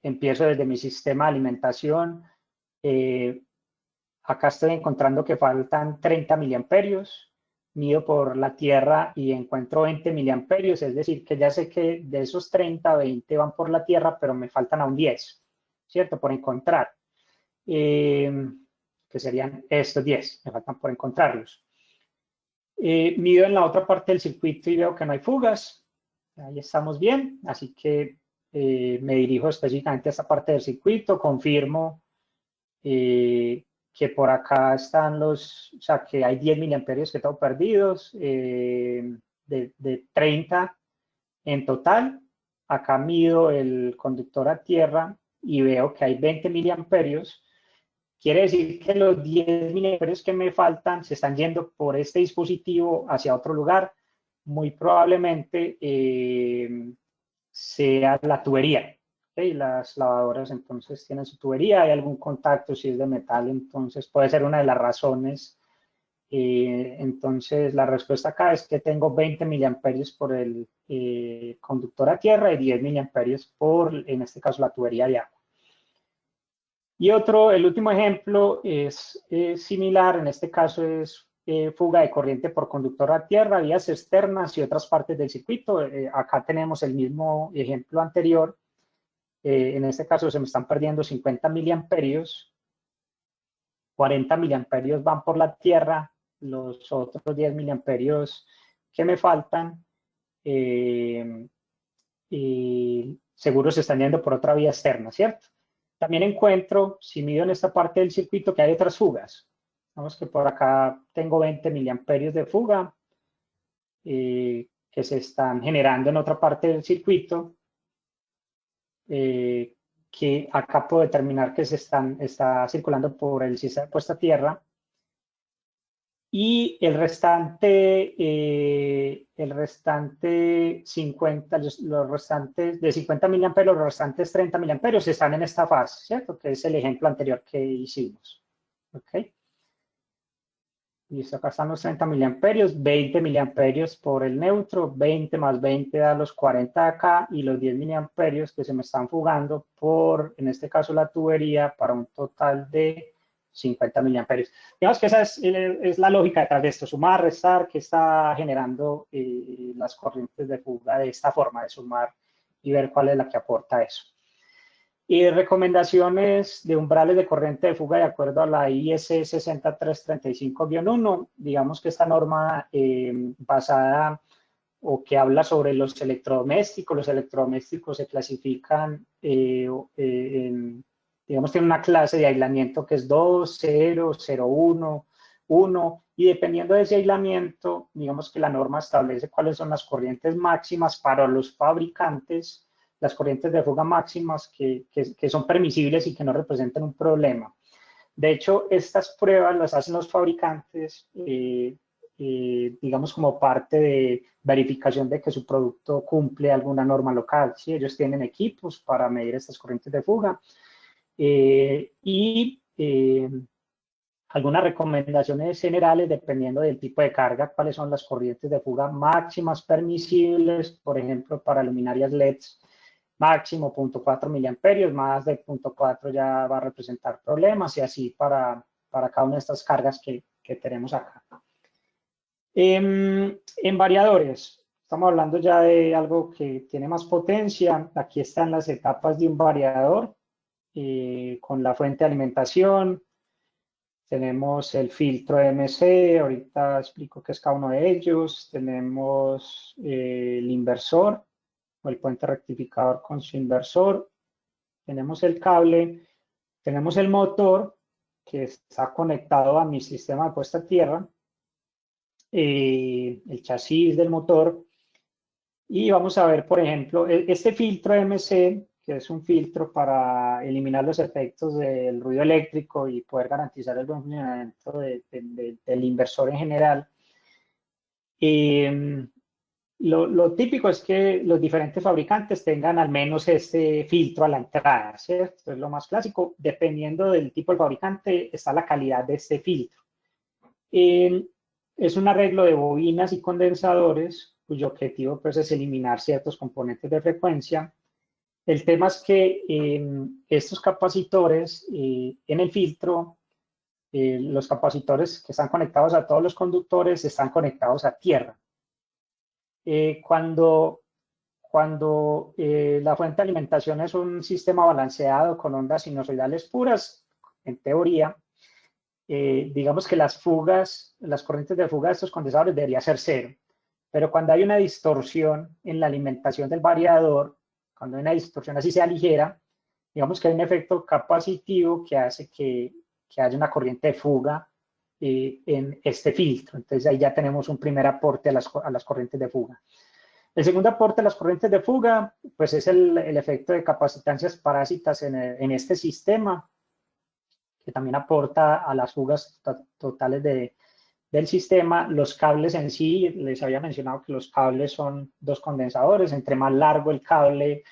empiezo desde mi sistema de alimentación. Acá estoy encontrando que faltan 30 miliamperios. Mido por la tierra y encuentro 20 miliamperios, es decir, que ya sé que de esos 30, 20 van por la tierra, pero me faltan aún 10, ¿cierto? Por encontrar. Que serían estos 10, me faltan por encontrarlos. Mido en la otra parte del circuito y veo que no hay fugas. Ahí estamos bien, así que me dirijo específicamente a esta parte del circuito, confirmo que por acá están o sea, que hay 10 miliamperios que tengo perdidos, de 30 en total. Acá mido el conductor a tierra y veo que hay 20 miliamperios. Quiere decir que los 10 miliamperios que me faltan se están yendo por este dispositivo hacia otro lugar. Muy probablemente sea la tubería. ¿Okay? Las lavadoras entonces tienen su tubería, hay algún contacto, si es de metal, entonces puede ser una de las razones. Entonces la respuesta acá es que tengo 20 miliamperios por el conductor a tierra y 10 miliamperios por, en este caso, la tubería de agua. Y el último ejemplo es similar, en este caso es fuga de corriente por conductor a tierra, vías externas y otras partes del circuito. Acá tenemos el mismo ejemplo anterior. En este caso se me están perdiendo 50 miliamperios, 40 miliamperios van por la tierra, los otros 10 miliamperios que me faltan, seguro se están yendo por otra vía externa, ¿cierto? También encuentro, si mido en esta parte del circuito, que hay otras fugas. Vamos que por acá tengo 20 miliamperios de fuga que se están generando en otra parte del circuito, que acá puedo determinar que está circulando por el sistema de puesta a tierra. Y el restante 50, los restantes de 50 miliamperios, los restantes 30 miliamperios están en esta fase, ¿cierto? Que es el ejemplo anterior que hicimos. ¿Ok? Listo, acá están los 30 miliamperios, 20 miliamperios por el neutro, 20 más 20 da los 40 acá, y los 10 miliamperios que se me están fugando por, en este caso, la tubería, para un total de 50 miliamperios. Digamos que esa es la lógica detrás de esto, sumar, restar, que está generando las corrientes de fuga de esta forma, de sumar y ver cuál es la que aporta eso. Y recomendaciones de umbrales de corriente de fuga de acuerdo a la IS 60335-1, digamos que esta norma basada o que habla sobre los electrodomésticos se clasifican digamos, tiene una clase de aislamiento que es 2, 0, 0, 1, 1, y dependiendo de ese aislamiento, digamos que la norma establece cuáles son las corrientes máximas para los fabricantes, las corrientes de fuga máximas que son permisibles y que no representan un problema. De hecho, estas pruebas las hacen los fabricantes, digamos, como parte de verificación de que su producto cumple alguna norma local. ¿Sí? Ellos tienen equipos para medir estas corrientes de fuga. Algunas recomendaciones generales dependiendo del tipo de carga, cuáles son las corrientes de fuga máximas permisibles, por ejemplo, para luminarias LEDs, máximo 0.4 miliamperios, más de 0.4 ya va a representar problemas, y así para cada una de estas cargas que tenemos acá. En variadores, estamos hablando ya de algo que tiene más potencia. Aquí están las etapas de un variador con la fuente de alimentación. Tenemos el filtro MC, ahorita explico qué es cada uno de ellos. Tenemos el inversor o el puente rectificador con su inversor. Tenemos el cable, tenemos el motor que está conectado a mi sistema de puesta a tierra, el chasis del motor. Y vamos a ver, por ejemplo, este filtro MC, que es un filtro para eliminar los efectos del ruido eléctrico y poder garantizar el buen funcionamiento del inversor en general. Lo típico es que los diferentes fabricantes tengan al menos este filtro a la entrada, ¿cierto? Es lo más clásico. Dependiendo del tipo de fabricante, está la calidad de este filtro. Es un arreglo de bobinas y condensadores, cuyo objetivo pues, es eliminar ciertos componentes de frecuencia. El tema es que estos capacitores en el filtro, los capacitores que están conectados a todos los conductores están conectados a tierra. Cuando la fuente de alimentación es un sistema balanceado con ondas sinusoidales puras, en teoría, digamos que las corrientes de fuga de estos condensadores debería ser cero. Pero cuando hay una distorsión en la alimentación del variador, cuando hay una distorsión así sea ligera, digamos que hay un efecto capacitivo que hace que haya una corriente de fuga en este filtro. Entonces ahí ya tenemos un primer aporte a las corrientes de fuga. El segundo aporte a las corrientes de fuga, pues es el efecto de capacitancias parásitas en este sistema, que también aporta a las fugas totales del sistema. Los cables en sí, les había mencionado que los cables son dos condensadores. Entre más largo el cable,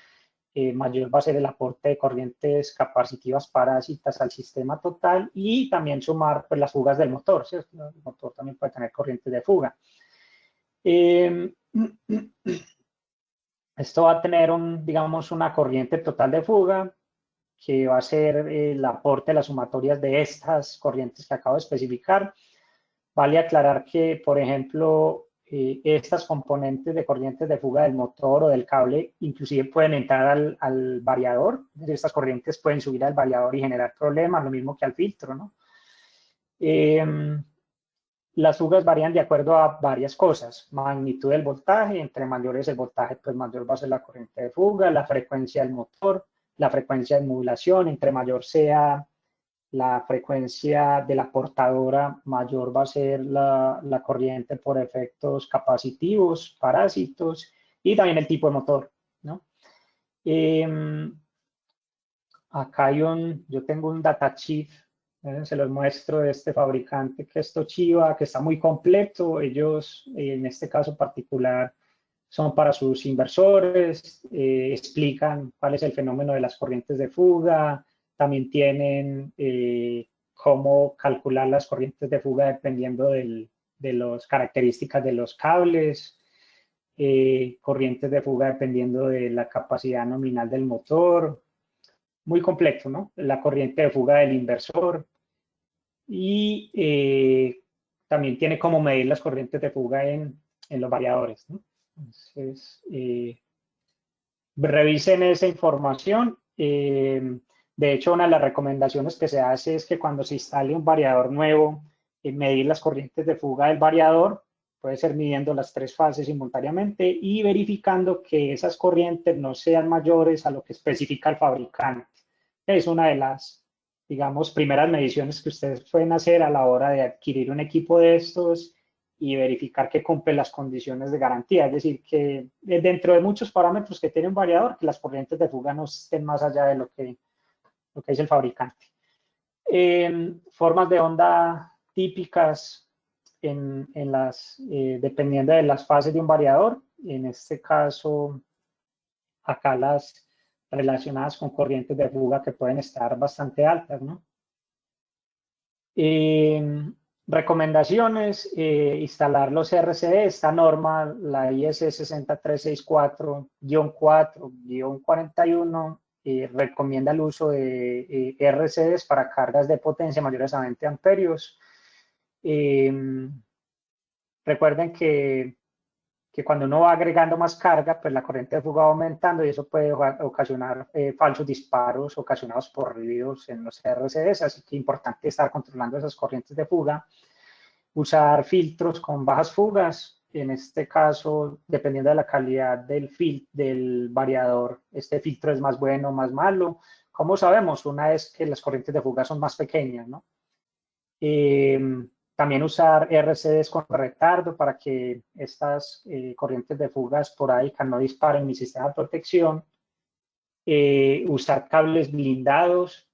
mayor va a ser el aporte de corrientes capacitivas parásitas al sistema total, y también sumar pues, las fugas del motor, ¿cierto? El motor también puede tener corrientes de fuga. Esto va a tener digamos, una corriente total de fuga que va a ser el aporte de las sumatorias de estas corrientes que acabo de especificar. Vale aclarar que, por ejemplo, estas componentes de corrientes de fuga del motor o del cable inclusive pueden entrar al variador. Estas corrientes pueden subir al variador y generar problemas, lo mismo que al filtro, ¿no? Las fugas varían de acuerdo a varias cosas: magnitud del voltaje, entre mayor es el voltaje, pues mayor va a ser la corriente de fuga; la frecuencia del motor, la frecuencia de modulación, entre mayor sea la frecuencia de la portadora, mayor va a ser la corriente por efectos capacitivos, parásitos, y también el tipo de motor, ¿no? Acá yo tengo un datasheet Se los muestro de este fabricante que es Toshiba, que está muy completo. Ellos, en este caso particular, son para sus inversores, explican cuál es el fenómeno de las corrientes de fuga, también tienen cómo calcular las corrientes de fuga dependiendo de las características de los cables, corrientes de fuga dependiendo de la capacidad nominal del motor. Muy completo, ¿no? La corriente de fuga del inversor. Y también tiene cómo medir las corrientes de fuga en los variadores, ¿no? Entonces, revisen esa información. De hecho, una de las recomendaciones que se hace es que cuando se instale un variador nuevo, medir las corrientes de fuga del variador, puede ser midiendo las 3 fases simultáneamente y verificando que esas corrientes no sean mayores a lo que especifica el fabricante. Es una de las, digamos, primeras mediciones que ustedes pueden hacer a la hora de adquirir un equipo de estos y verificar que cumple las condiciones de garantía. Es decir, que dentro de muchos parámetros que tiene un variador, que las corrientes de fuga no estén más allá de lo que dice el fabricante. Formas de onda típicas dependiendo de las fases de un variador. En este caso, acá las relacionadas con corrientes de fuga que pueden estar bastante altas, ¿no? Recomendaciones, instalar los RCD. Esta norma, la IS 6364-4-41, recomienda el uso de RCDs para cargas de potencia mayores a 20 amperios. Recuerden que cuando uno va agregando más carga, pues la corriente de fuga va aumentando y eso puede ocasionar falsos disparos ocasionados por ruidos en los RCDs, así que es importante estar controlando esas corrientes de fuga. Usar filtros con bajas fugas, en este caso, dependiendo de la calidad del variador, este filtro es más bueno o más malo. ¿Cómo sabemos? Una es que las corrientes de fuga son más pequeñas, ¿no? También usar RCDs con retardo para que estas corrientes de fuga esporádicas no disparen mi sistema de protección. Usar cables blindados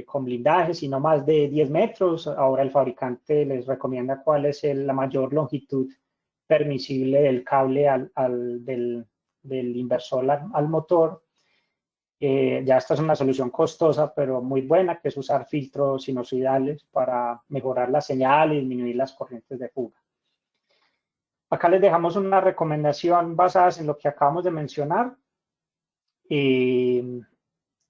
con blindajes y no más de 10 metros. Ahora el fabricante les recomienda cuál es la mayor longitud permisible del cable del inversor al motor. Ya esta es una solución costosa, pero muy buena, que es usar filtros sinusoidales para mejorar la señal y disminuir las corrientes de fuga. Acá les dejamos una recomendación basada en lo que acabamos de mencionar.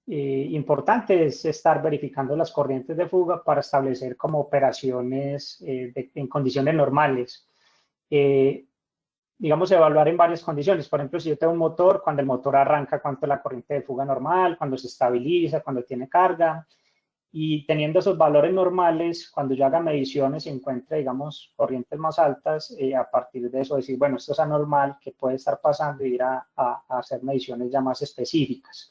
Importante es estar verificando las corrientes de fuga para establecer como operaciones en condiciones normales. Digamos, evaluar en varias condiciones. Por ejemplo, si yo tengo un motor, cuando el motor arranca, cuánto es la corriente de fuga normal, cuando se estabiliza, cuando tiene carga. Y teniendo esos valores normales, cuando yo haga mediciones y encuentre, digamos, corrientes más altas, a partir de eso decir, bueno, esto es anormal, ¿qué puede estar pasando? Y ir a hacer mediciones ya más específicas.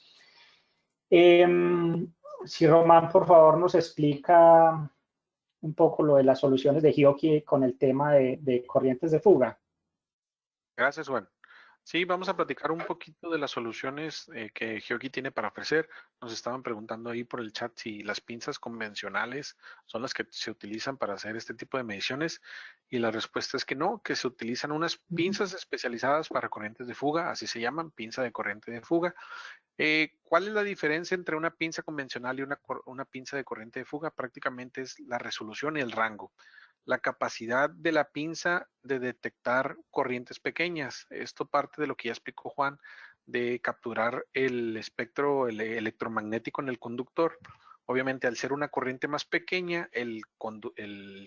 Si Román, por favor, nos explica un poco lo de las soluciones de Hioki con el tema de corrientes de fuga. Gracias, Juan. Sí, vamos a platicar un poquito de las soluciones que Hioki tiene para ofrecer. Nos estaban preguntando ahí por el chat si las pinzas convencionales son las que se utilizan para hacer este tipo de mediciones y la respuesta es que no, que se utilizan unas pinzas especializadas para corrientes de fuga, así se llaman, pinza de corriente de fuga. ¿Cuál es la diferencia entre una pinza convencional y una pinza de corriente de fuga? Prácticamente es la resolución y el rango. La capacidad de la pinza de detectar corrientes pequeñas. Esto parte de lo que ya explicó Juan, de capturar el espectro electromagnético en el conductor. Obviamente, al ser una corriente más pequeña, el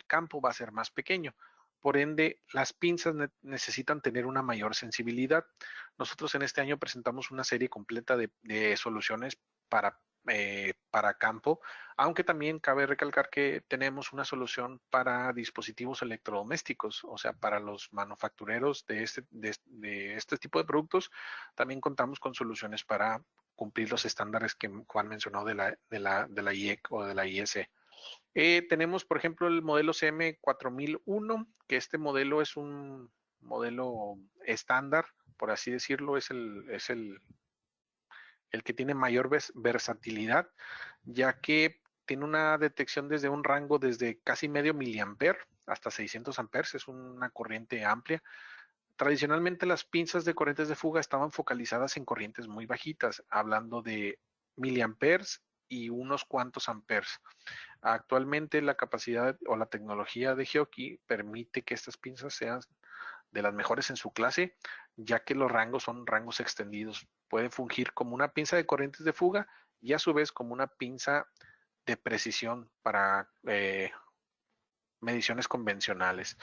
campo va a ser más pequeño. Por ende, las pinzas necesitan tener una mayor sensibilidad. Nosotros en este año presentamos una serie completa de soluciones para campo, aunque también cabe recalcar que tenemos una solución para dispositivos electrodomésticos, o sea, para los manufactureros de este tipo de productos, también contamos con soluciones para cumplir los estándares que Juan mencionó de la IEC o de la IS. Tenemos, por ejemplo, el modelo CM4001, que este modelo es un modelo estándar, por así decirlo, es el que tiene mayor versatilidad, ya que tiene una detección desde un rango desde casi medio miliamper hasta 600 amperes, es una corriente amplia. Tradicionalmente las pinzas de corrientes de fuga estaban focalizadas en corrientes muy bajitas, hablando de miliamperes y unos cuantos amperes. Actualmente la capacidad o la tecnología de Hioki permite que estas pinzas sean de las mejores en su clase, ya que los rangos son rangos extendidos. Puede fungir como una pinza de corrientes de fuga y a su vez como una pinza de precisión para mediciones convencionales.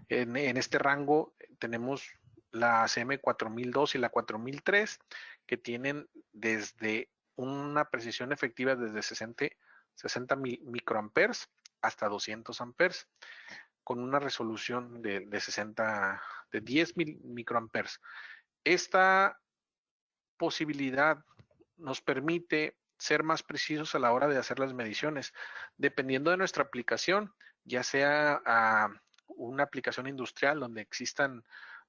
En este rango tenemos la CM4002 y la 4003 que tienen desde una precisión efectiva desde 60 microamperes hasta 200 amperes con una resolución de 10 microamperes. Esta posibilidad nos permite ser más precisos a la hora de hacer las mediciones, dependiendo de nuestra aplicación, ya sea una aplicación industrial donde existan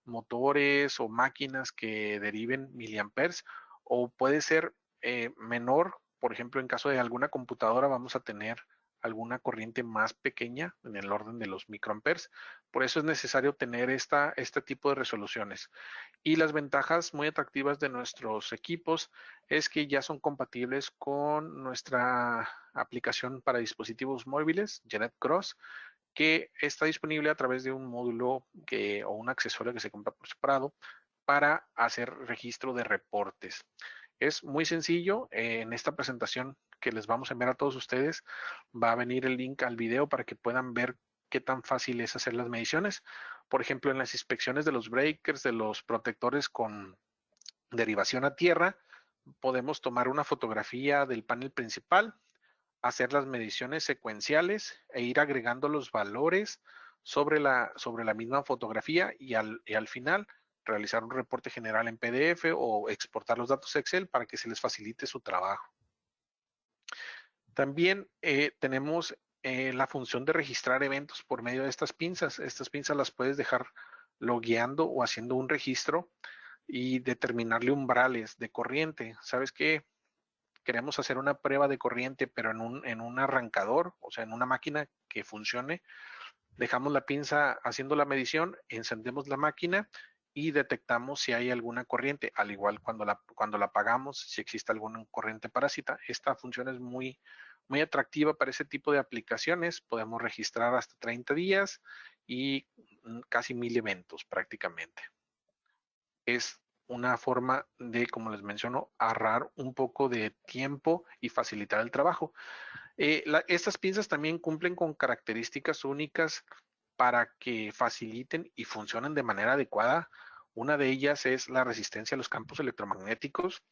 motores o máquinas que deriven miliamperes, o puede ser menor, por ejemplo, en caso de alguna computadora vamos a tener alguna corriente más pequeña en el orden de los microamperes. Por eso es necesario tener este tipo de resoluciones. Y las ventajas muy atractivas de nuestros equipos es que ya son compatibles con nuestra aplicación para dispositivos móviles, Genet Cross, que está disponible a través de un módulo o un accesorio que se compra por separado para hacer registro de reportes. Es muy sencillo. En esta presentación que les vamos a enviar a todos ustedes va a venir el link al video para que puedan ver qué tan fácil es hacer las mediciones. Por ejemplo, en las inspecciones de los breakers, de los protectores con derivación a tierra, podemos tomar una fotografía del panel principal, hacer las mediciones secuenciales e ir agregando los valores sobre la misma fotografía y al final realizar un reporte general en PDF o exportar los datos Excel para que se les facilite su trabajo. También tenemos la función de registrar eventos por medio de estas pinzas. Estas pinzas las puedes dejar logueando o haciendo un registro y determinarle umbrales de corriente. ¿Sabes qué? Queremos hacer una prueba de corriente, pero en un arrancador, o sea, en una máquina que funcione. Dejamos la pinza haciendo la medición, encendemos la máquina y detectamos si hay alguna corriente. Al igual cuando la apagamos, si existe alguna corriente parásita. Esta función es muy atractiva para ese tipo de aplicaciones. Podemos registrar hasta 30 días y casi 1000 eventos prácticamente. Es una forma de, como les menciono, ahorrar un poco de tiempo y facilitar el trabajo. Estas pinzas también cumplen con características únicas para que faciliten y funcionen de manera adecuada. Una de ellas es la resistencia a los campos electromagnéticos.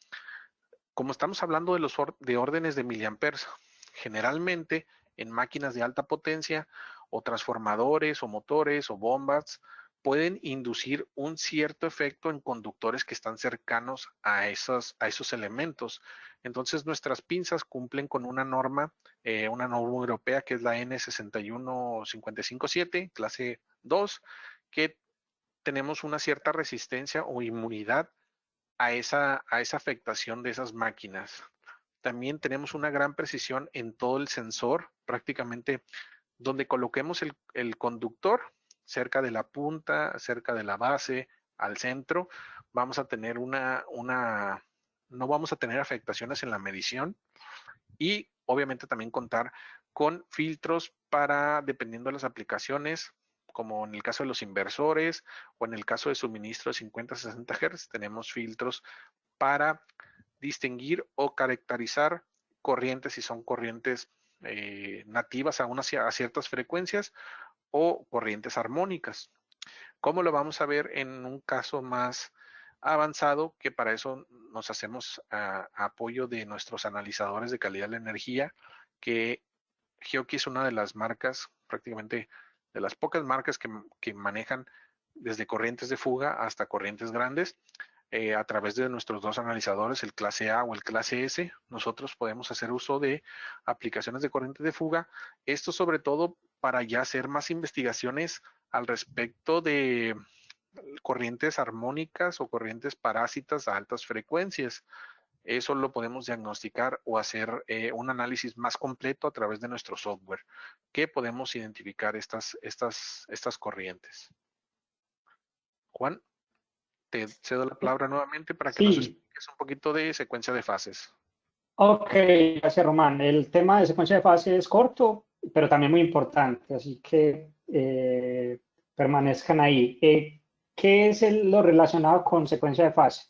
Como estamos hablando de órdenes de miliamperes, generalmente en máquinas de alta potencia o transformadores o motores o bombas, pueden inducir un cierto efecto en conductores que están cercanos a esos elementos. Entonces nuestras pinzas cumplen con una norma europea que es la N61557, clase 2, que tenemos una cierta resistencia o inmunidad a esa afectación de esas máquinas. También tenemos una gran precisión en todo el sensor, prácticamente donde coloquemos el conductor, cerca de la punta, cerca de la base, al centro, vamos a tener no vamos a tener afectaciones en la medición y obviamente también contar con filtros para, dependiendo de las aplicaciones, como en el caso de los inversores o en el caso de suministro de 50-60 Hz, tenemos filtros para distinguir o caracterizar corrientes si son corrientes nativas a ciertas frecuencias o corrientes armónicas. ¿Cómo lo vamos a ver en un caso más avanzado? Que para eso nos hacemos apoyo de nuestros analizadores de calidad de la energía, que Hioki es una de las marcas, prácticamente de las pocas marcas que manejan desde corrientes de fuga hasta corrientes grandes. A través de nuestros dos analizadores, el clase A o el clase S, nosotros podemos hacer uso de aplicaciones de corriente de fuga. Esto sobre todo para ya hacer más investigaciones al respecto de corrientes armónicas o corrientes parásitas a altas frecuencias. eso lo podemos diagnosticar o hacer un análisis más completo a través de nuestro software, que podemos identificar estas corrientes. Juan, te cedo la palabra nuevamente para que nos Sí, expliques un poquito de secuencia de fases. ok, gracias Román. El tema de secuencia de fase es corto, pero también muy importante, así que permanezcan ahí. ¿Qué es lo relacionado con secuencia de fase?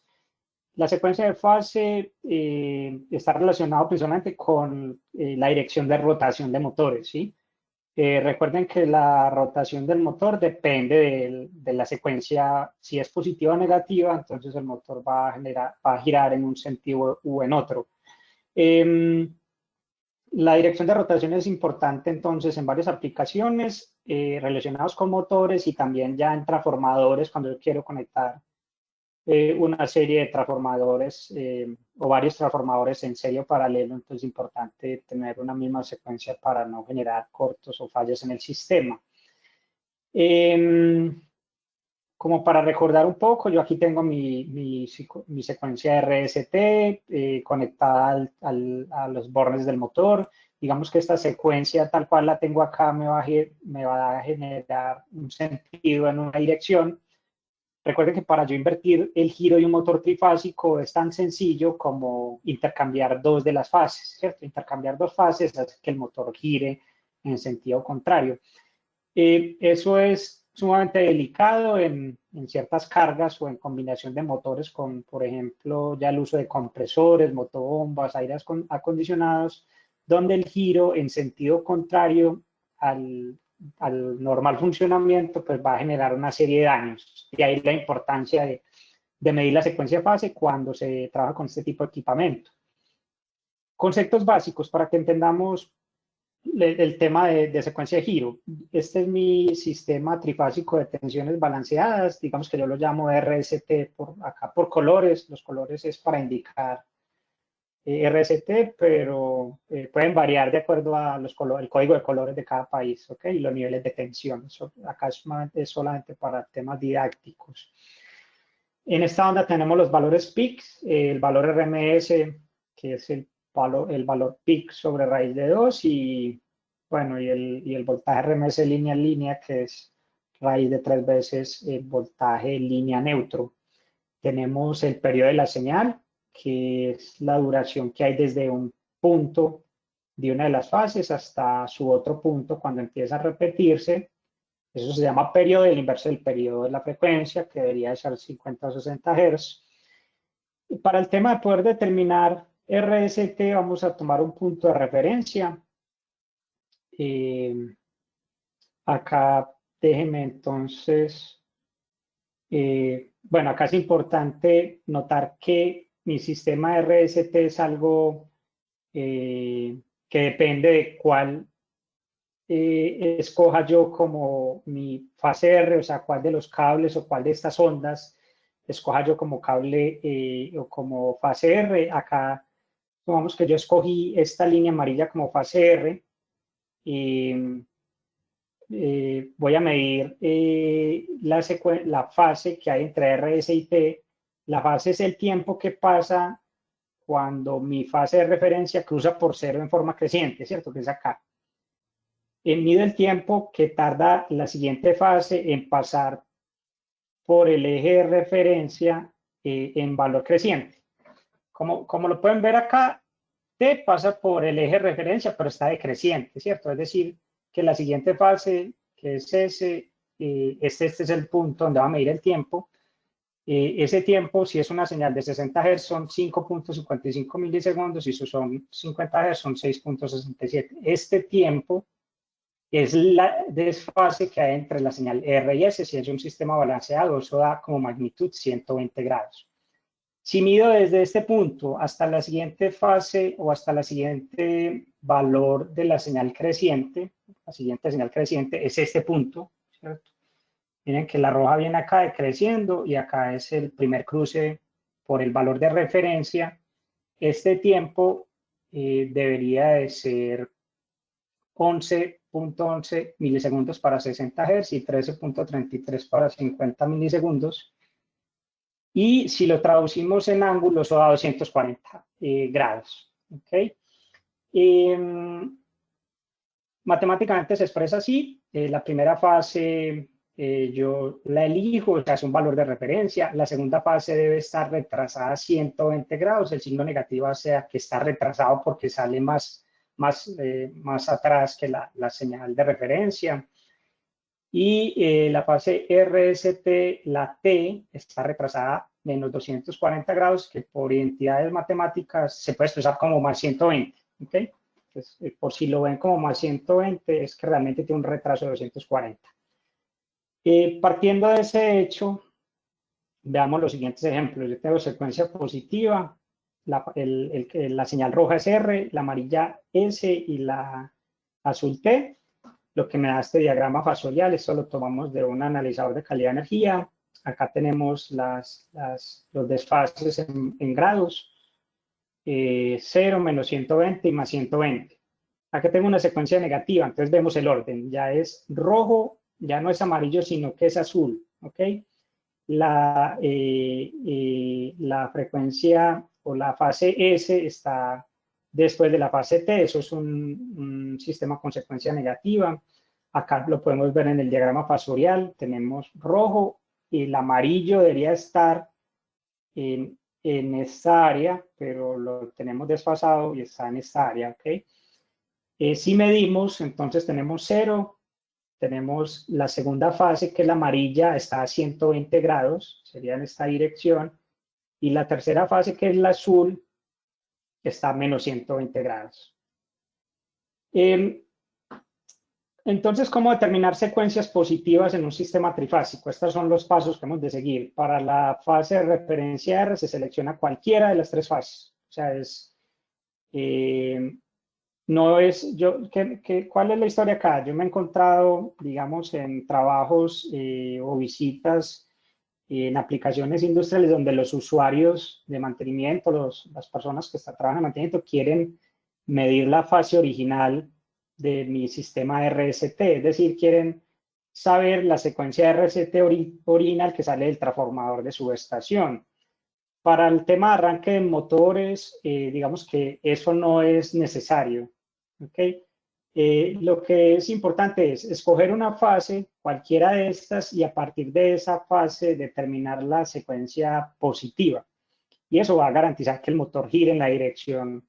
La secuencia de fase está relacionado principalmente con la dirección de rotación de motores, ¿sí? Recuerden que la rotación del motor depende de la secuencia, si es positiva o negativa, entonces el motor va a girar en un sentido u en otro. La dirección de rotación es importante entonces en varias aplicaciones relacionadas con motores y también ya en transformadores cuando yo quiero conectar una serie de transformadores o varios transformadores en serie o paralelo, entonces es importante tener una misma secuencia para no generar cortos o fallas en el sistema. Como para recordar un poco, yo aquí tengo mi secuencia RST conectada a los bornes del motor. Digamos que esta secuencia tal cual la tengo acá me va a generar un sentido en una dirección. Recuerden que para yo invertir el giro de un motor trifásico es tan sencillo como intercambiar dos de las fases, ¿cierto? Intercambiar dos fases hace que el motor gire en sentido contrario. Eso es sumamente delicado en ciertas cargas o en combinación de motores con, por ejemplo, ya el uso de compresores, motobombas, aires acondicionados, donde el giro en sentido contrario al normal funcionamiento, pues va a generar una serie de daños. Y ahí la importancia de medir la secuencia de fase cuando se trabaja con este tipo de equipamiento. Conceptos básicos para que entendamos el tema de secuencia de giro. Este es mi sistema trifásico de tensiones balanceadas. Digamos que yo lo llamo RST por acá por colores. Los colores es para indicar RST, pero pueden variar de acuerdo a el código de colores de cada país, ¿ok? Y los niveles de tensión. Eso acá es solamente para temas didácticos. En esta onda tenemos los valores PICs, el valor RMS, que es el valor PIC sobre raíz de 2, y bueno, y el voltaje RMS línea en línea, que es raíz de 3 veces el voltaje línea neutro. Tenemos el periodo de la señal, que es la duración que hay desde un punto de una de las fases hasta su otro punto cuando empieza a repetirse. Eso se llama periodo, el inverso del periodo de la frecuencia, que debería ser 50 o 60 Hz. Y para el tema de poder determinar RST, vamos a tomar un punto de referencia. Acá déjenme entonces, bueno, acá es importante notar que mi sistema RST es algo que depende de cuál escoja yo como mi fase R, o sea, cuál de los cables o cuál de estas ondas escoja yo como cable o como fase R. Acá, supongamos que yo escogí esta línea amarilla como fase R. Voy a medir la fase que hay entre RS y T. La fase es el tiempo que pasa cuando mi fase de referencia cruza por cero en forma creciente, ¿cierto? Que es acá. Mido el tiempo que tarda la siguiente fase en pasar por el eje de referencia en valor creciente. Como lo pueden ver acá, T pasa por el eje de referencia, pero está decreciente, ¿cierto? Es decir, que la siguiente fase, que es ese, este es el punto donde va a medir el tiempo. Ese tiempo, si es una señal de 60 Hz, son 5.55 milisegundos, y si son 50 Hz, son 6.67. Este tiempo es la desfase que hay entre la señal R y S. Si es un sistema balanceado, eso da como magnitud 120 grados. Si mido desde este punto hasta la siguiente fase o hasta la siguiente valor de la señal creciente, la siguiente señal creciente es este punto, ¿cierto? Miren que la roja viene acá decreciendo y acá es el primer cruce por el valor de referencia. Este tiempo debería de ser 11.11 milisegundos para 60 Hz y 13.33 para 50 milisegundos. y si lo traducimos en ángulos o a 240 grados. ¿Okay? Matemáticamente se expresa así. La primera fase yo la elijo, o sea, es un valor de referencia. La segunda fase debe estar retrasada a 120 grados. El signo negativo sea que está retrasado porque sale más atrás que la señal de referencia. Y la fase RST, la T, está retrasada menos 240 grados, que por identidades matemáticas se puede expresar como más 120. ¿Okay? Entonces, por si lo ven como más 120, es que realmente tiene un retraso de 240. Partiendo de ese hecho, veamos los siguientes ejemplos. Yo tengo secuencia positiva, la señal roja es R, la amarilla S y la azul T. Lo que me da este diagrama fasorial, esto lo tomamos de un analizador de calidad de energía. Acá tenemos los desfases en grados, 0, menos 120 y más 120. Acá tengo una secuencia negativa, entonces vemos el orden. Ya es rojo, ya no es amarillo, sino que es azul. ¿Ok? La frecuencia o la fase S está después de la fase T, eso es un sistema con secuencia negativa. Acá lo podemos ver en el diagrama fasorial, tenemos rojo y el amarillo debería estar en esta área, pero lo tenemos desfasado y está en esta área, ¿ok? Si medimos, entonces tenemos 0, tenemos la segunda fase que es la amarilla, está a 120 grados, sería en esta dirección, y la tercera fase que es la azul, está a menos 120 grados. Entonces, ¿cómo determinar secuencias positivas en un sistema trifásico? Estos son los pasos que hemos de seguir. Para la fase de referencia R se selecciona cualquiera de las tres fases. O sea, no es, ¿cuál es la historia acá? Yo me he encontrado, digamos, en trabajos o visitas en aplicaciones industriales donde los usuarios de mantenimiento, las personas que trabajan en mantenimiento, quieren medir la fase original de mi sistema RST, es decir, quieren saber la secuencia RST original que sale del transformador de subestación. Para el tema de arranque de motores, digamos que eso no es necesario. ¿Okay? Lo que es importante es escoger una fase, cualquiera de estas, y a partir de esa fase determinar la secuencia positiva. Y eso va a garantizar que el motor gire en la dirección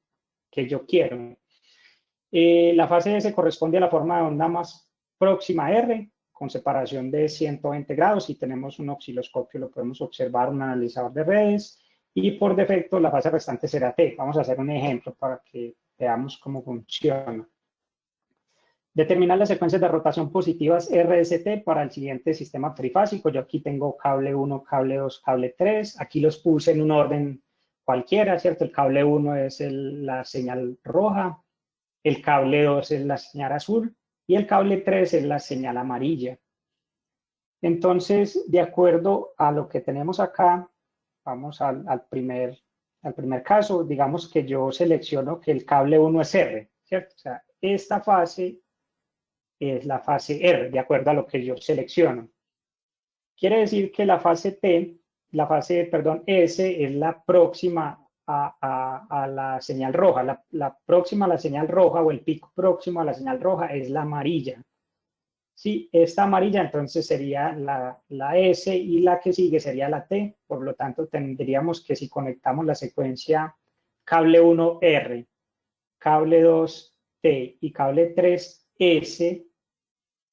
que yo quiero. La fase S corresponde a la forma de onda más próxima a R, con separación de 120 grados. Si tenemos un osciloscopio, lo podemos observar, un analizador de redes. Y por defecto, la fase restante será T. Vamos a hacer un ejemplo para que veamos cómo funciona. Determinar las secuencias de rotación positivas RST para el siguiente sistema trifásico. Yo aquí tengo cable 1, cable 2, cable 3. Aquí los puse en un orden cualquiera, ¿cierto? El cable 1 es la señal roja, el cable 2 es la señal azul y el cable 3 es la señal amarilla. Entonces, de acuerdo a lo que tenemos acá, vamos al primer caso. Digamos que yo selecciono que el cable 1 es R, ¿cierto? O sea, esta fase es la fase R, de acuerdo a lo que yo selecciono. Quiere decir que la fase S es la próxima a la señal roja. La próxima a la señal roja o el pico próximo a la señal roja es la amarilla. Sí, esta amarilla entonces sería la S y la que sigue sería la T. Por lo tanto, tendríamos que si conectamos la secuencia cable 1 R, cable 2 T y cable 3 S,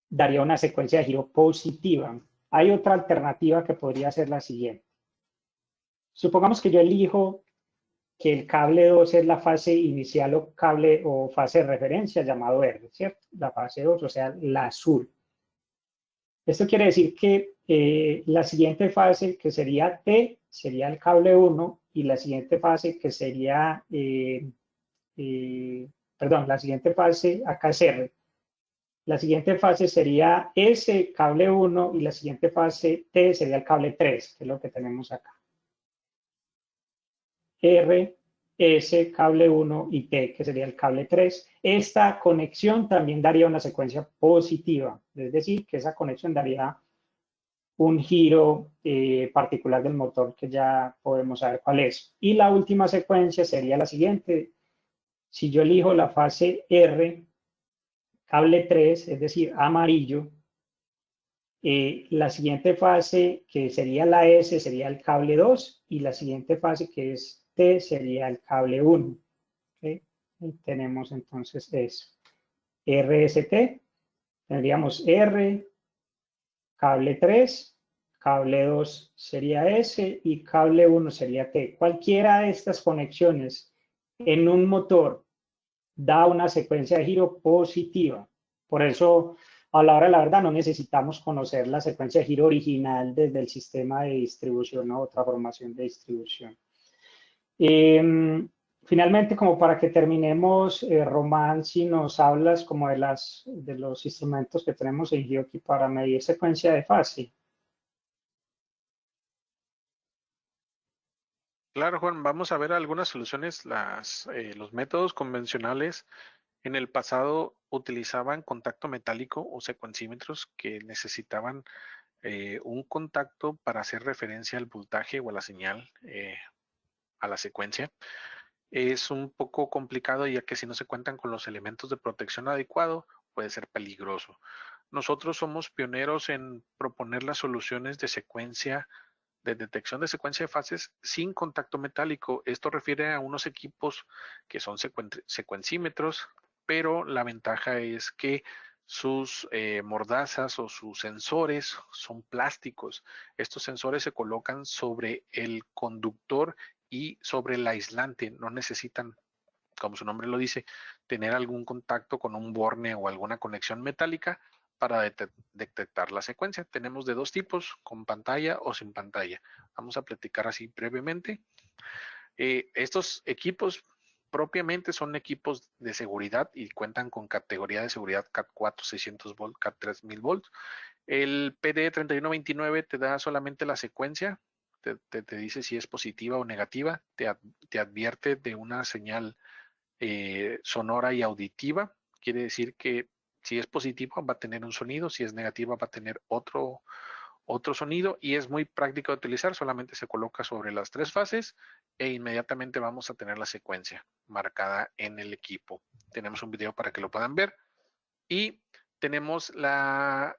daría una secuencia de giro positiva. Hay otra alternativa que podría ser la siguiente. Supongamos que yo elijo que el cable 2 es la fase inicial o fase de referencia llamado R, ¿cierto? La fase 2, o sea, la azul. Esto quiere decir que la siguiente fase, que sería T, sería el cable 1, y la siguiente fase, que sería, la siguiente fase, acá es R. La siguiente fase sería S, cable 1, y la siguiente fase T sería el cable 3, que es lo que tenemos acá. R, S, cable 1 y T, que sería el cable 3. Esta conexión también daría una secuencia positiva, es decir, que esa conexión daría un giro particular del motor que ya podemos saber cuál es. Y la última secuencia sería la siguiente. Si yo elijo la fase R, cable 3, es decir, amarillo, la siguiente fase, que sería la S, sería el cable 2, y la siguiente fase, que es T, sería el cable 1. ¿Okay? Y tenemos entonces eso. RST, tendríamos R, cable 3, cable 2 sería S y cable 1 sería T. Cualquiera de estas conexiones en un motor da una secuencia de giro positiva. Por eso, a la hora de la verdad, no necesitamos conocer la secuencia de giro original desde el sistema de distribución o transformación de distribución. Finalmente, como para que terminemos, Román, si nos hablas como de los instrumentos que tenemos en Giochi para medir secuencia de fase. Claro, Juan, vamos a ver algunas soluciones. Los métodos convencionales en el pasado utilizaban contacto metálico o secuencímetros que necesitaban un contacto para hacer referencia al voltaje o a la señal, a la secuencia. Es un poco complicado ya que si no se cuentan con los elementos de protección adecuado, puede ser peligroso. Nosotros somos pioneros en proponer las soluciones de secuencia, de detección de secuencia de fases sin contacto metálico. Esto refiere a unos equipos que son secuencímetros, pero la ventaja es que sus mordazas o sus sensores son plásticos. Estos sensores se colocan sobre el conductor y sobre el aislante. No necesitan, como su nombre lo dice, tener algún contacto con un borne o alguna conexión metálica para detectar la secuencia. Tenemos de dos tipos, con pantalla o sin pantalla. Vamos a platicar así brevemente. Estos equipos propiamente son equipos de seguridad y cuentan con categoría de seguridad CAT 4, 600 volts, CAT 3000 volts. El PD3129 te da solamente la secuencia, te dice si es positiva o negativa, te advierte de una señal sonora y auditiva. Quiere decir que si es positiva va a tener un sonido, si es negativa va a tener otro sonido y es muy práctico de utilizar. Solamente se coloca sobre las tres fases e inmediatamente vamos a tener la secuencia marcada en el equipo. Tenemos un video para que lo puedan ver y tenemos la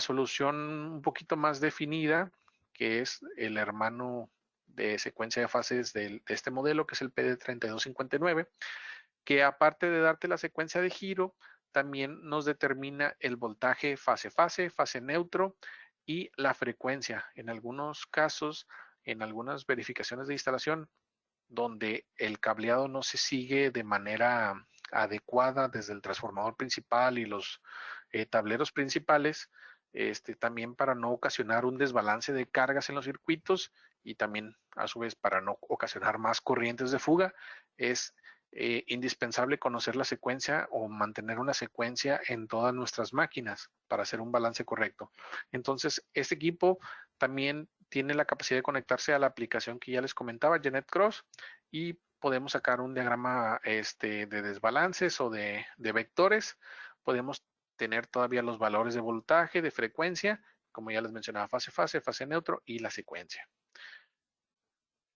solución un poquito más definida, que es el hermano de secuencia de fases de este modelo, que es el PD3259, que aparte de darte la secuencia de giro, también nos determina el voltaje fase-fase, fase neutro y la frecuencia. En algunos casos, en algunas verificaciones de instalación, donde el cableado no se sigue de manera adecuada desde el transformador principal y los tableros principales, también para no ocasionar un desbalance de cargas en los circuitos y también a su vez para no ocasionar más corrientes de fuga, es indispensable conocer la secuencia o mantener una secuencia en todas nuestras máquinas para hacer un balance correcto. Entonces, este equipo también tiene la capacidad de conectarse a la aplicación que ya les comentaba, Genet Cross, y podemos sacar un diagrama de desbalances o de vectores. Podemos tener todavía los valores de voltaje, de frecuencia, como ya les mencionaba, fase-fase, fase neutro y la secuencia.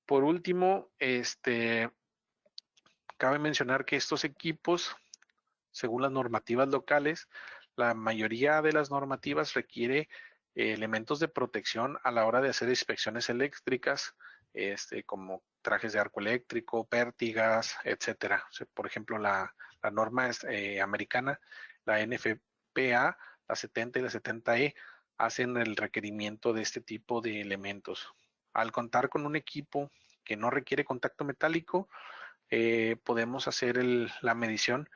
Por último, cabe mencionar que estos equipos, según las normativas locales, la mayoría de las normativas requiere elementos de protección a la hora de hacer inspecciones eléctricas, como trajes de arco eléctrico, pértigas, etcétera. O sea, por ejemplo, la norma americana, la NFPA, la 70 y la 70E, hacen el requerimiento de este tipo de elementos. Al contar con un equipo que no requiere contacto metálico, podemos hacer la medición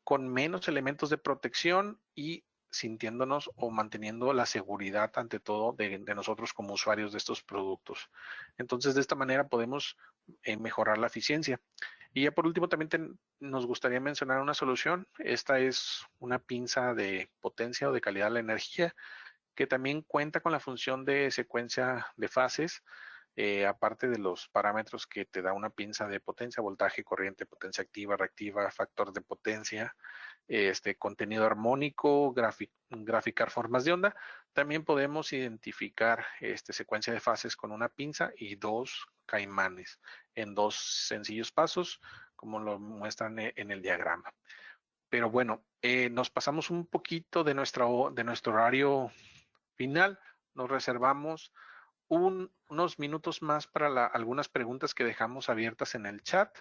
con menos elementos de protección y sintiéndonos o manteniendo la seguridad ante todo de nosotros como usuarios de estos productos. Entonces, de esta manera podemos mejorar la eficiencia. Y ya por último, también nos gustaría mencionar una solución. Esta es una pinza de potencia o de calidad de la energía que también cuenta con la función de secuencia de fases. aparte de los parámetros que te da una pinza de potencia, voltaje, corriente, potencia activa, reactiva, factor de potencia, contenido armónico, graficar formas de onda, también podemos identificar secuencia de fases con una pinza y 2 caimanes en 2 sencillos pasos, como lo muestran en el diagrama. Pero bueno, nos pasamos un poquito de nuestro horario final. Nos reservamos unos minutos más para algunas preguntas que dejamos abiertas en el chat.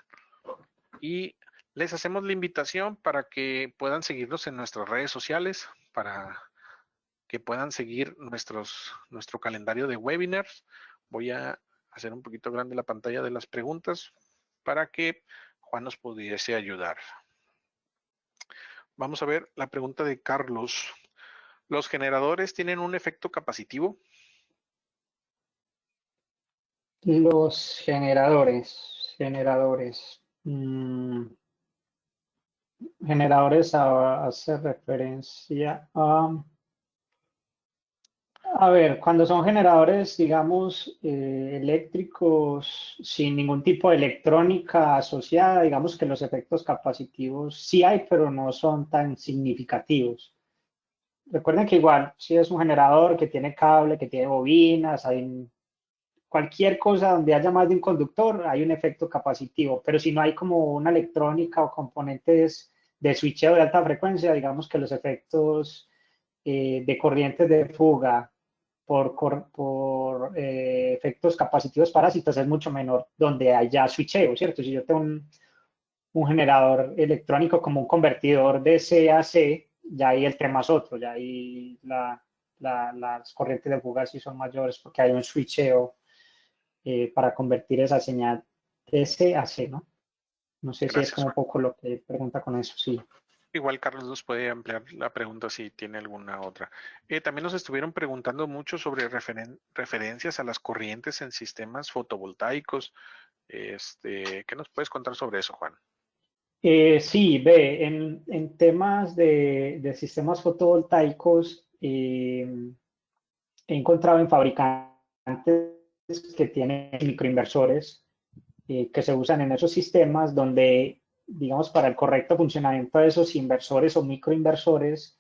Y les hacemos la invitación para que puedan seguirnos en nuestras redes sociales, para que puedan seguir nuestro calendario de webinars. Voy a hacer un poquito grande la pantalla de las preguntas para que Juan nos pudiese ayudar. Vamos a ver la pregunta de Carlos. ¿Los generadores tienen un efecto capacitivo? Los generadores. Generadores hace referencia a ver, cuando son generadores, digamos, eléctricos sin ningún tipo de electrónica asociada, digamos que los efectos capacitivos sí hay, pero no son tan significativos. Recuerden que igual, si es un generador que tiene cable, que tiene bobinas, cualquier cosa donde haya más de un conductor, hay un efecto capacitivo, pero si no hay como una electrónica o componentes de switcheo de alta frecuencia, digamos que los efectos de corrientes de fuga por efectos capacitivos parásitos es mucho menor donde haya switcheo, ¿cierto? Si yo tengo un generador electrónico como un convertidor de C a C, ya ahí el tema es otro, ya ahí las corrientes de fuga sí son mayores porque hay un switcheo para convertir esa señal de C a C, ¿no? No sé si es Gracias, como un Juan. poco lo que pregunta con eso, sí. Igual Carlos nos puede ampliar la pregunta si tiene alguna otra. También nos estuvieron preguntando mucho sobre referencias a las corrientes en sistemas fotovoltaicos. ¿Qué nos puedes contar sobre eso, Juan? Sí, ve, en temas de sistemas fotovoltaicos, he encontrado en fabricantes que tienen microinversores que se usan en esos sistemas donde, digamos, para el correcto funcionamiento de esos inversores o microinversores,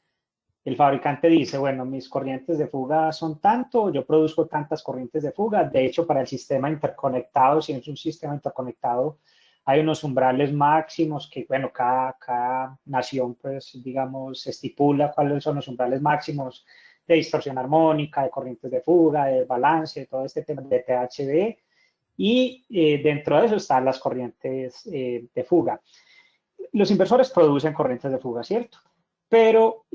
el fabricante dice, bueno, mis corrientes de fuga son tanto, yo produzco tantas corrientes de fuga. De hecho, para el sistema interconectado, si es un sistema interconectado, hay unos umbrales máximos que, bueno, cada nación, pues, digamos, estipula cuáles son los umbrales máximos de distorsión armónica, de corrientes de fuga, de balance, todo este tema de THD. Y dentro de eso están las corrientes de fuga. Los inversores producen corrientes de fuga, ¿cierto? Pero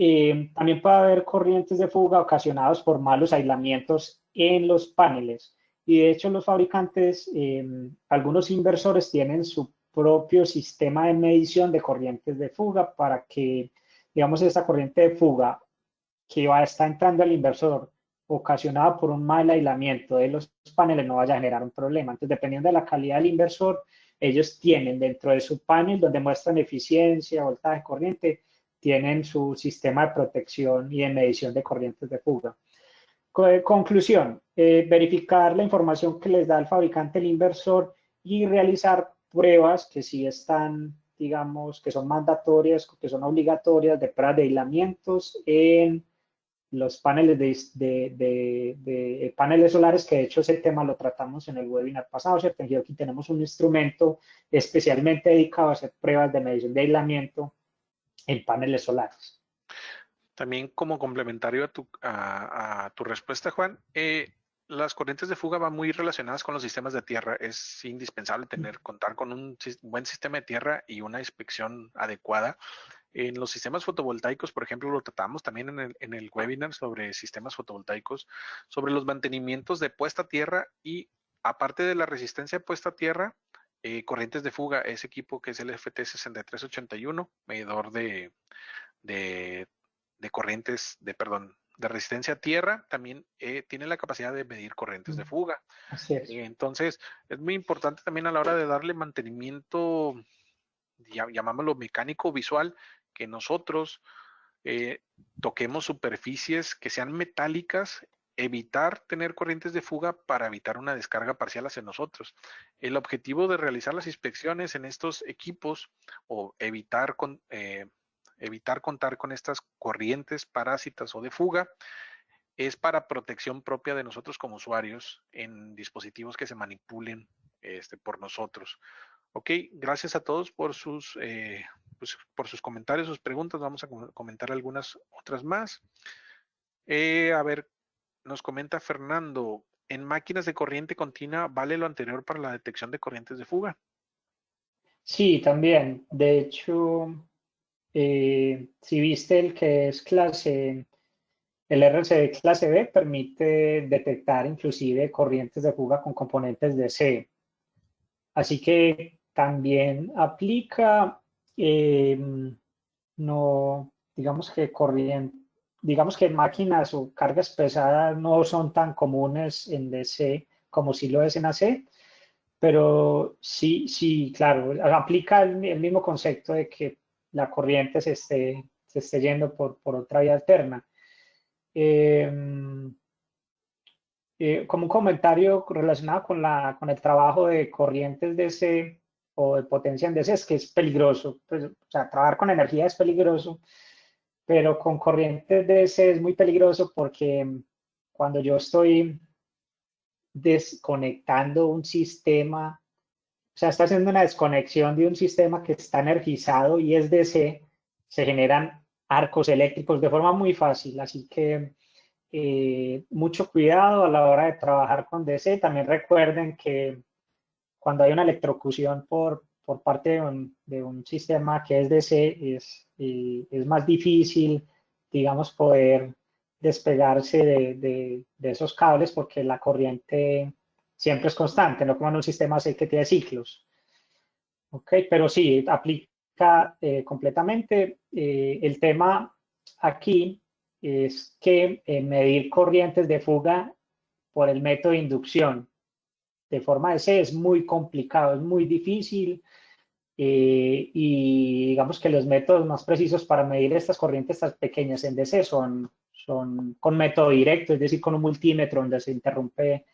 también puede haber corrientes de fuga ocasionadas por malos aislamientos en los paneles. Y de hecho los fabricantes, algunos inversores tienen su propio sistema de medición de corrientes de fuga para que, digamos, esta corriente de fuga que está entrando al inversor ocasionada por un mal aislamiento de los paneles no vaya a generar un problema. Entonces, dependiendo de la calidad del inversor, ellos tienen dentro de su panel donde muestran eficiencia, voltaje, corriente, tienen su sistema de protección y de medición de corrientes de fuga. Conclusión, verificar la información que les da el fabricante el inversor y realizar pruebas que sí están, digamos, que son mandatorias, que son obligatorias de pruebas de aislamientos en los paneles de paneles solares, que de hecho ese tema lo tratamos en el webinar pasado, ¿cierto? Y aquí tenemos un instrumento especialmente dedicado a hacer pruebas de medición de aislamiento en paneles solares. También como complementario a tu respuesta, Juan, las corrientes de fuga van muy relacionadas con los sistemas de tierra. Es indispensable contar con un buen sistema de tierra y una inspección adecuada. En los sistemas fotovoltaicos, por ejemplo, lo tratamos también en el webinar sobre sistemas fotovoltaicos, sobre los mantenimientos de puesta a tierra y aparte de la resistencia de puesta a tierra, corrientes de fuga, ese equipo que es el FT6381, medidor de corrientes, de resistencia a tierra, también tiene la capacidad de medir corrientes de fuga. Así es. Entonces, es muy importante también a la hora de darle mantenimiento, llamámoslo mecánico visual, que nosotros toquemos superficies que sean metálicas evitar tener corrientes de fuga para evitar una descarga parcial hacia nosotros. El objetivo de realizar las inspecciones en estos equipos o evitar contar con estas corrientes parásitas o de fuga es para protección propia de nosotros como usuarios en dispositivos que se manipulen por nosotros. Ok, gracias a todos por sus comentarios, sus preguntas. Vamos a comentar algunas otras más. A ver, nos comenta Fernando, en máquinas de corriente continua, ¿vale lo anterior para la detección de corrientes de fuga? Sí, también. De hecho, si viste el que es el RCD clase B permite detectar inclusive corrientes de fuga con componentes de C. Así que también aplica, no, digamos que máquinas o cargas pesadas no son tan comunes en DC como si lo es en AC, pero sí, claro, aplica el mismo concepto de que la corriente se esté yendo por otra vía alterna. Como un comentario relacionado con el trabajo de corrientes DC o de potencia en DC, es que es peligroso. Pues, o sea, trabajar con energía es peligroso, pero con corrientes DC es muy peligroso porque cuando yo estoy desconectando un sistema, o sea, está haciendo una desconexión de un sistema que está energizado y es DC, se generan arcos eléctricos de forma muy fácil, así que mucho cuidado a la hora de trabajar con DC. También recuerden que cuando hay una electrocución por parte de un sistema que es DC, es más difícil, digamos, poder despegarse de esos cables porque la corriente siempre es constante, no como en un sistema AC que tiene ciclos. ¿Ok? Pero sí, aplica completamente. El tema aquí es que medir corrientes de fuga por el método de inducción de forma DC es muy complicado, es muy difícil y digamos que los métodos más precisos para medir estas corrientes tan pequeñas en DC son con método directo, es decir, con un multímetro donde se interrumpe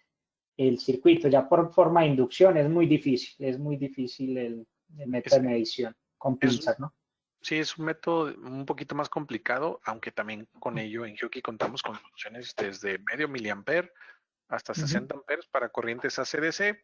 el circuito. Ya por forma de inducción es muy difícil el método de medición con pinzas, ¿no? Sí, es un método un poquito más complicado, aunque también con ello en Hioki contamos con soluciones desde medio miliamper hasta 60 amperes para corrientes AC/DC.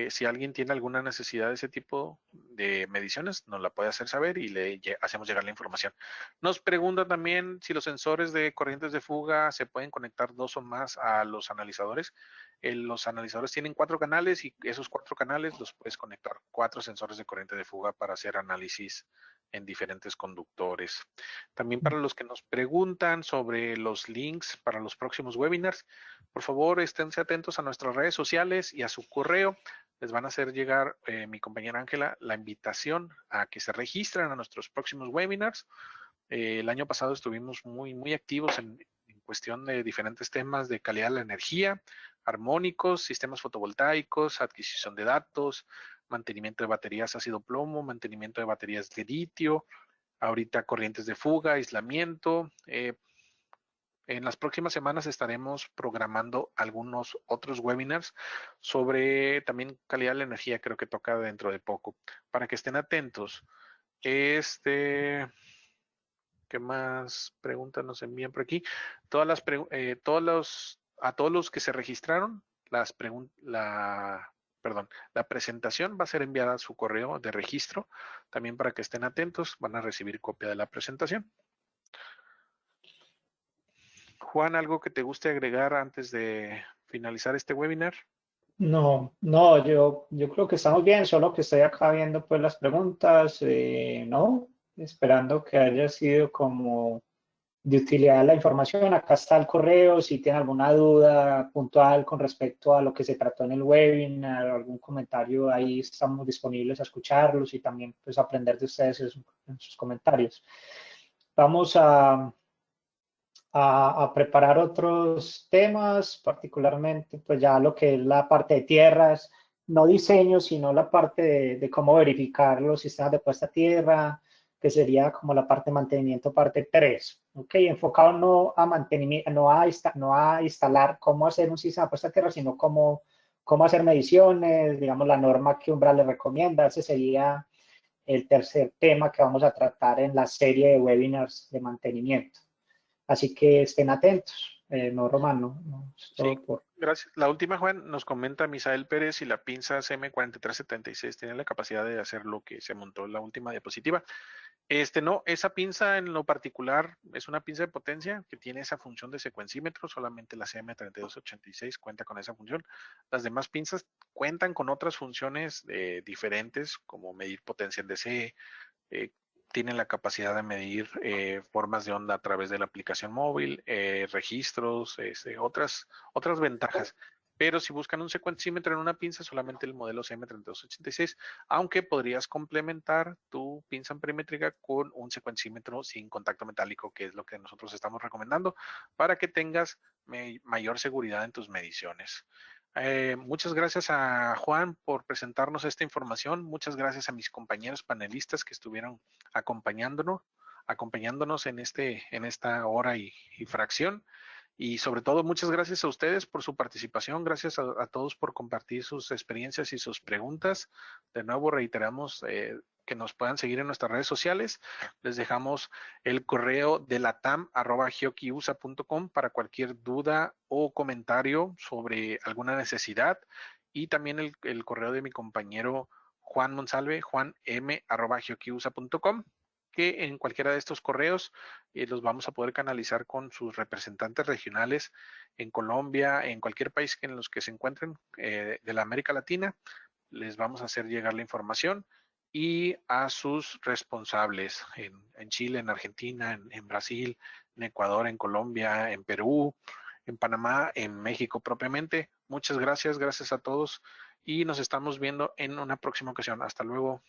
Si alguien tiene alguna necesidad de ese tipo de mediciones, nos la puede hacer saber y le hacemos llegar la información. Nos pregunta también si los sensores de corrientes de fuga se pueden conectar 2 o más a los analizadores. Los analizadores tienen 4 canales y esos 4 canales los puedes conectar 4 sensores de corriente de fuga para hacer análisis en diferentes conductores. También para los que nos preguntan sobre los links para los próximos webinars, por favor, esténse atentos a nuestras redes sociales y a su correo. Les van a hacer llegar mi compañera Ángela la invitación a que se registren a nuestros próximos webinars. El año pasado estuvimos muy activos en cuestión de diferentes temas de calidad de la energía, armónicos, sistemas fotovoltaicos, adquisición de datos, mantenimiento de baterías ácido plomo, mantenimiento de baterías de litio, ahorita corrientes de fuga, aislamiento. En las próximas semanas estaremos programando algunos otros webinars sobre también calidad de la energía, creo que toca dentro de poco, para que estén atentos. ¿Qué más preguntas nos envían por aquí? A todos los que se registraron, la presentación va a ser enviada a su correo de registro, también para que estén atentos, van a recibir copia de la presentación. Juan, ¿algo que te guste agregar antes de finalizar este webinar? No, yo creo que estamos bien, solo que estoy acá viendo pues las preguntas, no, esperando que haya sido como de utilidad la información. Acá está el correo, si tienen alguna duda puntual con respecto a lo que se trató en el webinar, algún comentario, ahí estamos disponibles a escucharlos y también pues aprender de ustedes en sus comentarios. Vamos a preparar otros temas, particularmente pues ya lo que es la parte de tierras, no diseño, sino la parte de cómo verificar los sistemas de puesta a tierra, que sería como la parte de mantenimiento, parte 3. ¿Ok? Enfocado no a mantenimiento, no a instalar cómo hacer un sistema puesta a tierra, sino cómo hacer mediciones, digamos, la norma que Umbra le recomienda. Ese sería el tercer tema que vamos a tratar en la serie de webinars de mantenimiento. Así que estén atentos. No, Román, no, Sí, gracias. La última, Juan, nos comenta Misael Pérez si la pinza CM4376 tiene la capacidad de hacer lo que se montó en la última diapositiva. No, esa pinza en lo particular es una pinza de potencia que tiene esa función de secuencímetro, solamente la CM3286 cuenta con esa función. Las demás pinzas cuentan con otras funciones diferentes, como medir potencia en DC, tienen la capacidad de medir formas de onda a través de la aplicación móvil, registros, otras ventajas. Pero si buscan un secuencímetro en una pinza, solamente el modelo CM3286, aunque podrías complementar tu pinza amprimétrica con un secuencímetro sin contacto metálico, que es lo que nosotros estamos recomendando, para que tengas mayor seguridad en tus mediciones. Muchas gracias a Juan por presentarnos esta información. Muchas gracias a mis compañeros panelistas que estuvieron acompañándonos en esta hora y fracción. Y sobre todo, muchas gracias a ustedes por su participación. Gracias a todos por compartir sus experiencias y sus preguntas. De nuevo, reiteramos que nos puedan seguir en nuestras redes sociales. Les dejamos el correo de latam@geokiusa.com para cualquier duda o comentario sobre alguna necesidad. Y también el correo de mi compañero Juan Monsalve, juanm@geokiusa.com, que en cualquiera de estos correos los vamos a poder canalizar con sus representantes regionales en Colombia, en cualquier país en los que se encuentren de la América Latina. Les vamos a hacer llegar la información y a sus responsables en Chile, en Argentina, en Brasil, en Ecuador, en Colombia, en Perú, en Panamá, en México propiamente. Muchas gracias a todos y nos estamos viendo en una próxima ocasión. Hasta luego.